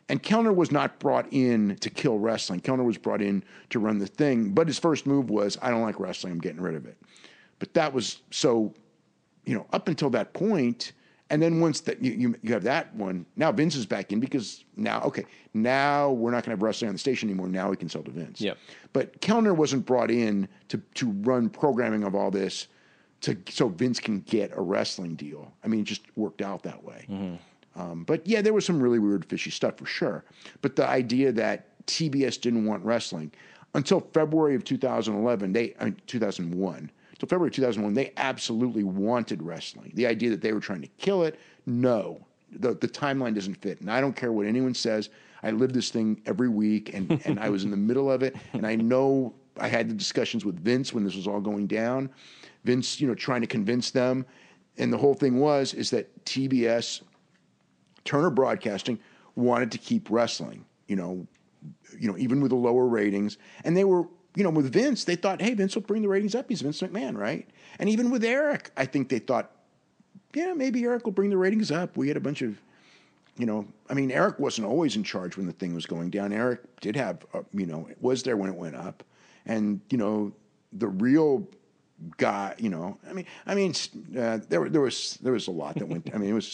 [SPEAKER 2] And Kellner was not brought in to kill wrestling. Kellner was brought in to run the thing. But his first move was, I don't like wrestling. I'm getting rid of it. But that was so, up until that point. And then once that you have that one, now Vince is back in because now we're not going to have wrestling on the station anymore. Now we can sell to Vince. Yep. But Kellner wasn't brought in to run programming of all this so Vince can get a wrestling deal. It just worked out that way. Mm-hmm. But yeah, there was some really weird, fishy stuff for sure. But the idea that TBS didn't want wrestling until February of 2001, till February 2001, they absolutely wanted wrestling. The idea that they were trying to kill it, no. The timeline doesn't fit. And I don't care what anyone says. I lived this thing every week, and I was in the middle of it. And I know I had the discussions with Vince when this was all going down. Vince, trying to convince them. And the whole thing is that TBS, Turner Broadcasting, wanted to keep wrestling, even with the lower ratings. And they were, with Vince, they thought, hey, Vince will bring the ratings up. He's Vince McMahon, right? And even with Eric, I think they thought, yeah, maybe Eric will bring the ratings up. We had a bunch of, Eric wasn't always in charge when the thing was going down. Eric did have, was there when it went up. And, the real guy, there was a lot that went, it was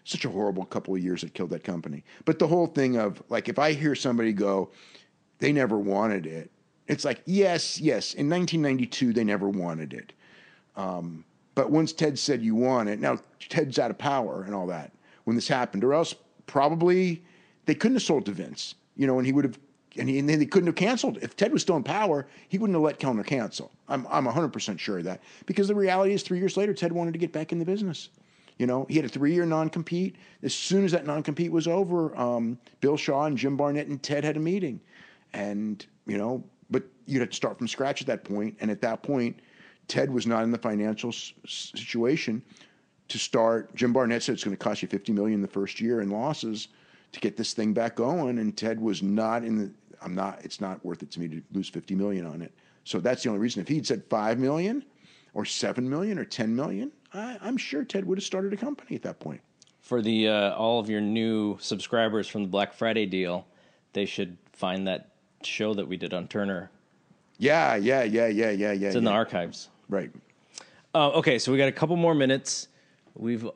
[SPEAKER 2] such a horrible couple of years that killed that company. But the whole thing of, like, if I hear somebody go, they never wanted it, it's like, yes, in 1992, they never wanted it. But once Ted said you want it, now Ted's out of power and all that when this happened, or else probably they couldn't have sold to Vince, and he would have, and then they couldn't have canceled. If Ted was still in power, he wouldn't have let Kellner cancel. I'm 100% sure of that, because the reality is 3 years later, Ted wanted to get back in the business. He had a 3-year non-compete. As soon as that non-compete was over, Bill Shaw and Jim Barnett and Ted had a meeting, and but you'd have to start from scratch at that point. And at that point, Ted was not in the financial situation to start. Jim Barnett said it's going to cost you $50 million the first year in losses to get this thing back going, and Ted was not in the. It's not worth it to me to lose $50 million on it. So that's the only reason. If he'd said $5 million, or $7 million, or $10 million, I'm sure Ted would have started a company at that point.
[SPEAKER 1] For the all of your new subscribers from the Black Friday deal, they should find that show that we did on Turner.
[SPEAKER 2] Yeah.
[SPEAKER 1] It's in the archives.
[SPEAKER 2] Right.
[SPEAKER 1] Okay, so we got a couple more minutes. We've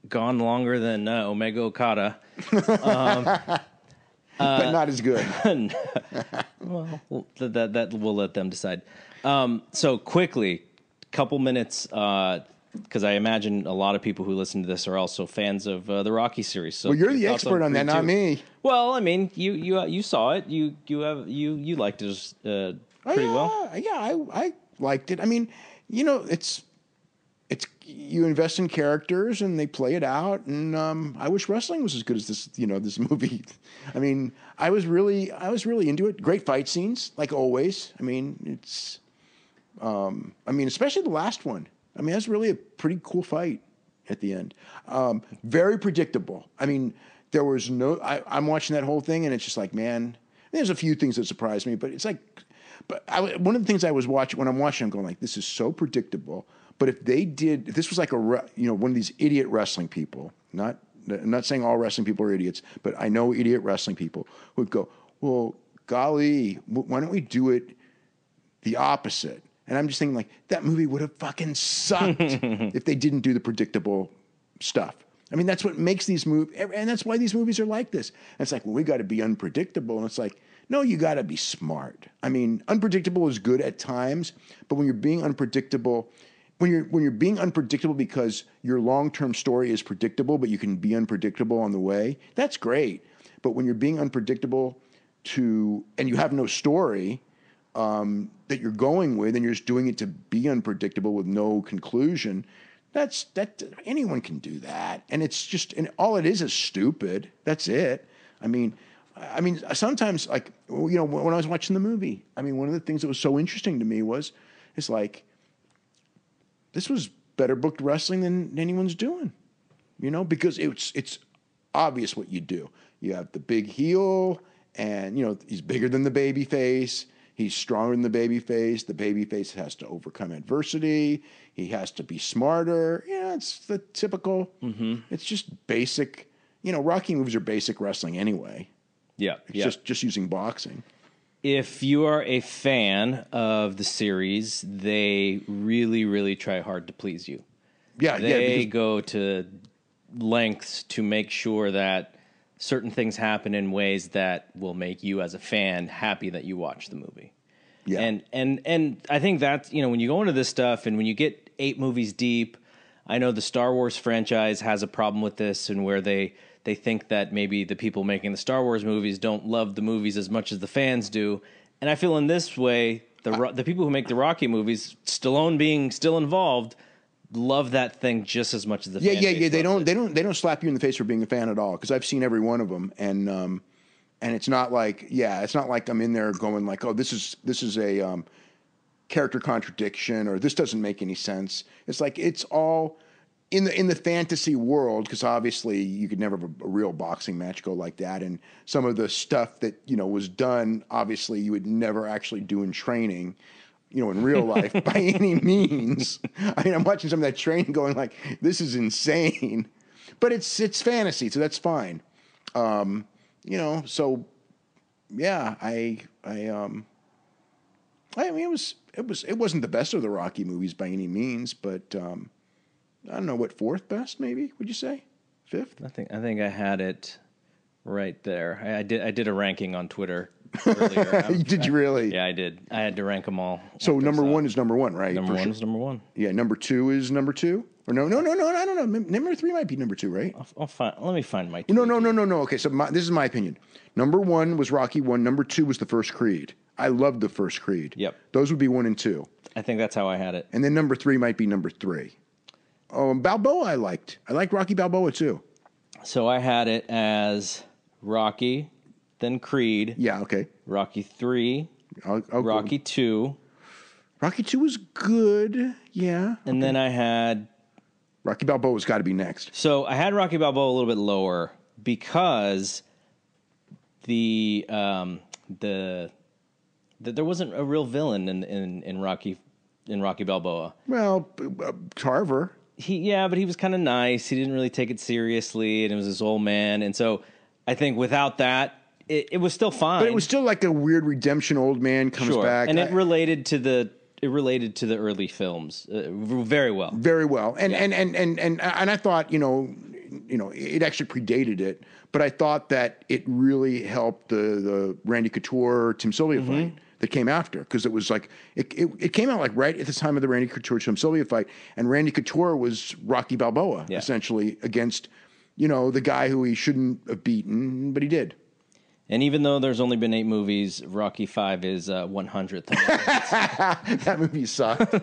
[SPEAKER 1] gone longer than Omega Okada.
[SPEAKER 2] But not as good.
[SPEAKER 1] Well, that we'll let them decide. So quickly, couple minutes, because I imagine a lot of people who listen to this are also fans of the Rocky series. So
[SPEAKER 2] well, you're the expert on that, not me.
[SPEAKER 1] Well, you saw it. You liked it pretty well.
[SPEAKER 2] Yeah, I liked it. It's you invest in characters and they play it out. And I wish wrestling was as good as this movie. I was really into it. Great fight scenes, like always. It's. Especially the last one. That's really a pretty cool fight at the end. Very predictable. There was no. I'm watching that whole thing, and it's just like, man. There's a few things that surprised me, but it's like, one of the things I was watching when I'm watching, I'm going like, this is so predictable. But if this was like one of these idiot wrestling people. I'm not saying all wrestling people are idiots, but I know idiot wrestling people who would go, well, golly, why don't we do it the opposite? And I'm just thinking, like, that movie would have fucking sucked if they didn't do the predictable stuff. That's what makes these movies, and that's why these movies are like this. And it's like, well, we got to be unpredictable. And it's like, no, you got to be smart. Unpredictable is good at times, but when you're being unpredictable, when you're being unpredictable because your long-term story is predictable, but you can be unpredictable on the way, that's great. But when you're being unpredictable and you have no story, that you're going with, and you're just doing it to be unpredictable with no conclusion, that anyone can do that, and it's just, and all it is stupid. That's it. Sometimes, like, when I was watching the movie, one of the things that was so interesting to me it's like, this was better booked wrestling than anyone's doing, because it's obvious what you do. You have the big heel, and he's bigger than the baby face. He's stronger than the babyface. The babyface has to overcome adversity. He has to be smarter. It's the typical. Mm-hmm. It's just basic. Rocky movies are basic wrestling anyway.
[SPEAKER 1] Yeah,
[SPEAKER 2] it's just using boxing.
[SPEAKER 1] If you are a fan of the series, they really, really try hard to please you.
[SPEAKER 2] Yeah,
[SPEAKER 1] they go to lengths to make sure that certain things happen in ways that will make you as a fan happy that you watched the movie. Yeah. And I think that's, when you go into this stuff and when you get 8 movies deep, I know the Star Wars franchise has a problem with this, and where they think that maybe the people making the Star Wars movies don't love the movies as much as the fans do. And I feel in this way, the people who make the Rocky movies, Stallone being still involved, love that thing just as much as the fan base
[SPEAKER 2] They
[SPEAKER 1] loves it.
[SPEAKER 2] don't slap you in the face for being a fan at all, because I've seen every one of them, and it's not like I'm in there going like, oh, this is a character contradiction, or this doesn't make any sense. It's like it's all in the fantasy world, because obviously you could never have a real boxing match go like that, and some of the stuff that was done, obviously you would never actually do in training, in real life by any means. I mean, I'm watching some of that training going like, this is insane, but it's fantasy, so that's fine. So yeah, I mean, it wasn't the best of the Rocky movies by any means, but I don't know, what, fourth best, maybe, would you say? Fifth?
[SPEAKER 1] I think I had it right there. I did a ranking on Twitter earlier.
[SPEAKER 2] Did you really?
[SPEAKER 1] Yeah, I did. I had to rank them all.
[SPEAKER 2] So number one is number one, right?
[SPEAKER 1] Number one is number one.
[SPEAKER 2] Yeah, number two is number two? Or no, I don't know. Number three might be number two, right?
[SPEAKER 1] I'll find. Let me find my.
[SPEAKER 2] No. Okay, so this is my opinion. Number one was Rocky 1. Number 2 was the first Creed. I loved the first Creed.
[SPEAKER 1] Yep.
[SPEAKER 2] Those would be 1 and 2.
[SPEAKER 1] I think that's how I had it.
[SPEAKER 2] And then number 3 might be number 3. Oh, Balboa I liked. I liked Rocky Balboa too.
[SPEAKER 1] So I had it as Rocky, then Creed.
[SPEAKER 2] Yeah, okay.
[SPEAKER 1] Rocky 3, Rocky 2.
[SPEAKER 2] Rocky 2 was good, yeah.
[SPEAKER 1] And then I had...
[SPEAKER 2] Rocky Balboa's got to be next.
[SPEAKER 1] So I had Rocky Balboa a little bit lower because there wasn't a real villain in Rocky Balboa.
[SPEAKER 2] Well, Carver.
[SPEAKER 1] But he was kind of nice. He didn't really take it seriously, and it was this old man. And so I think without that, it was still fine.
[SPEAKER 2] But it was still like a weird redemption. Old man comes back,
[SPEAKER 1] and it related to the early films very well.
[SPEAKER 2] Very well. And I thought it actually predated it, but I thought that it really helped the Randy Couture Tim Sylvia fight that came after, because it was like it came out like right at the time of the Randy Couture Tim Sylvia fight, and Randy Couture was Rocky Balboa essentially against the guy who he shouldn't have beaten, but he did.
[SPEAKER 1] And even though there's only been 8 movies, Rocky 5 is 100th.
[SPEAKER 2] That movie sucked.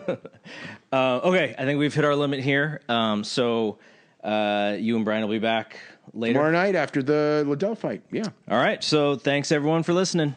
[SPEAKER 1] Okay, I think we've hit our limit here. So you and Brian will be back later.
[SPEAKER 2] Tomorrow night after the Liddell fight. Yeah.
[SPEAKER 1] All right. So thanks, everyone, for listening.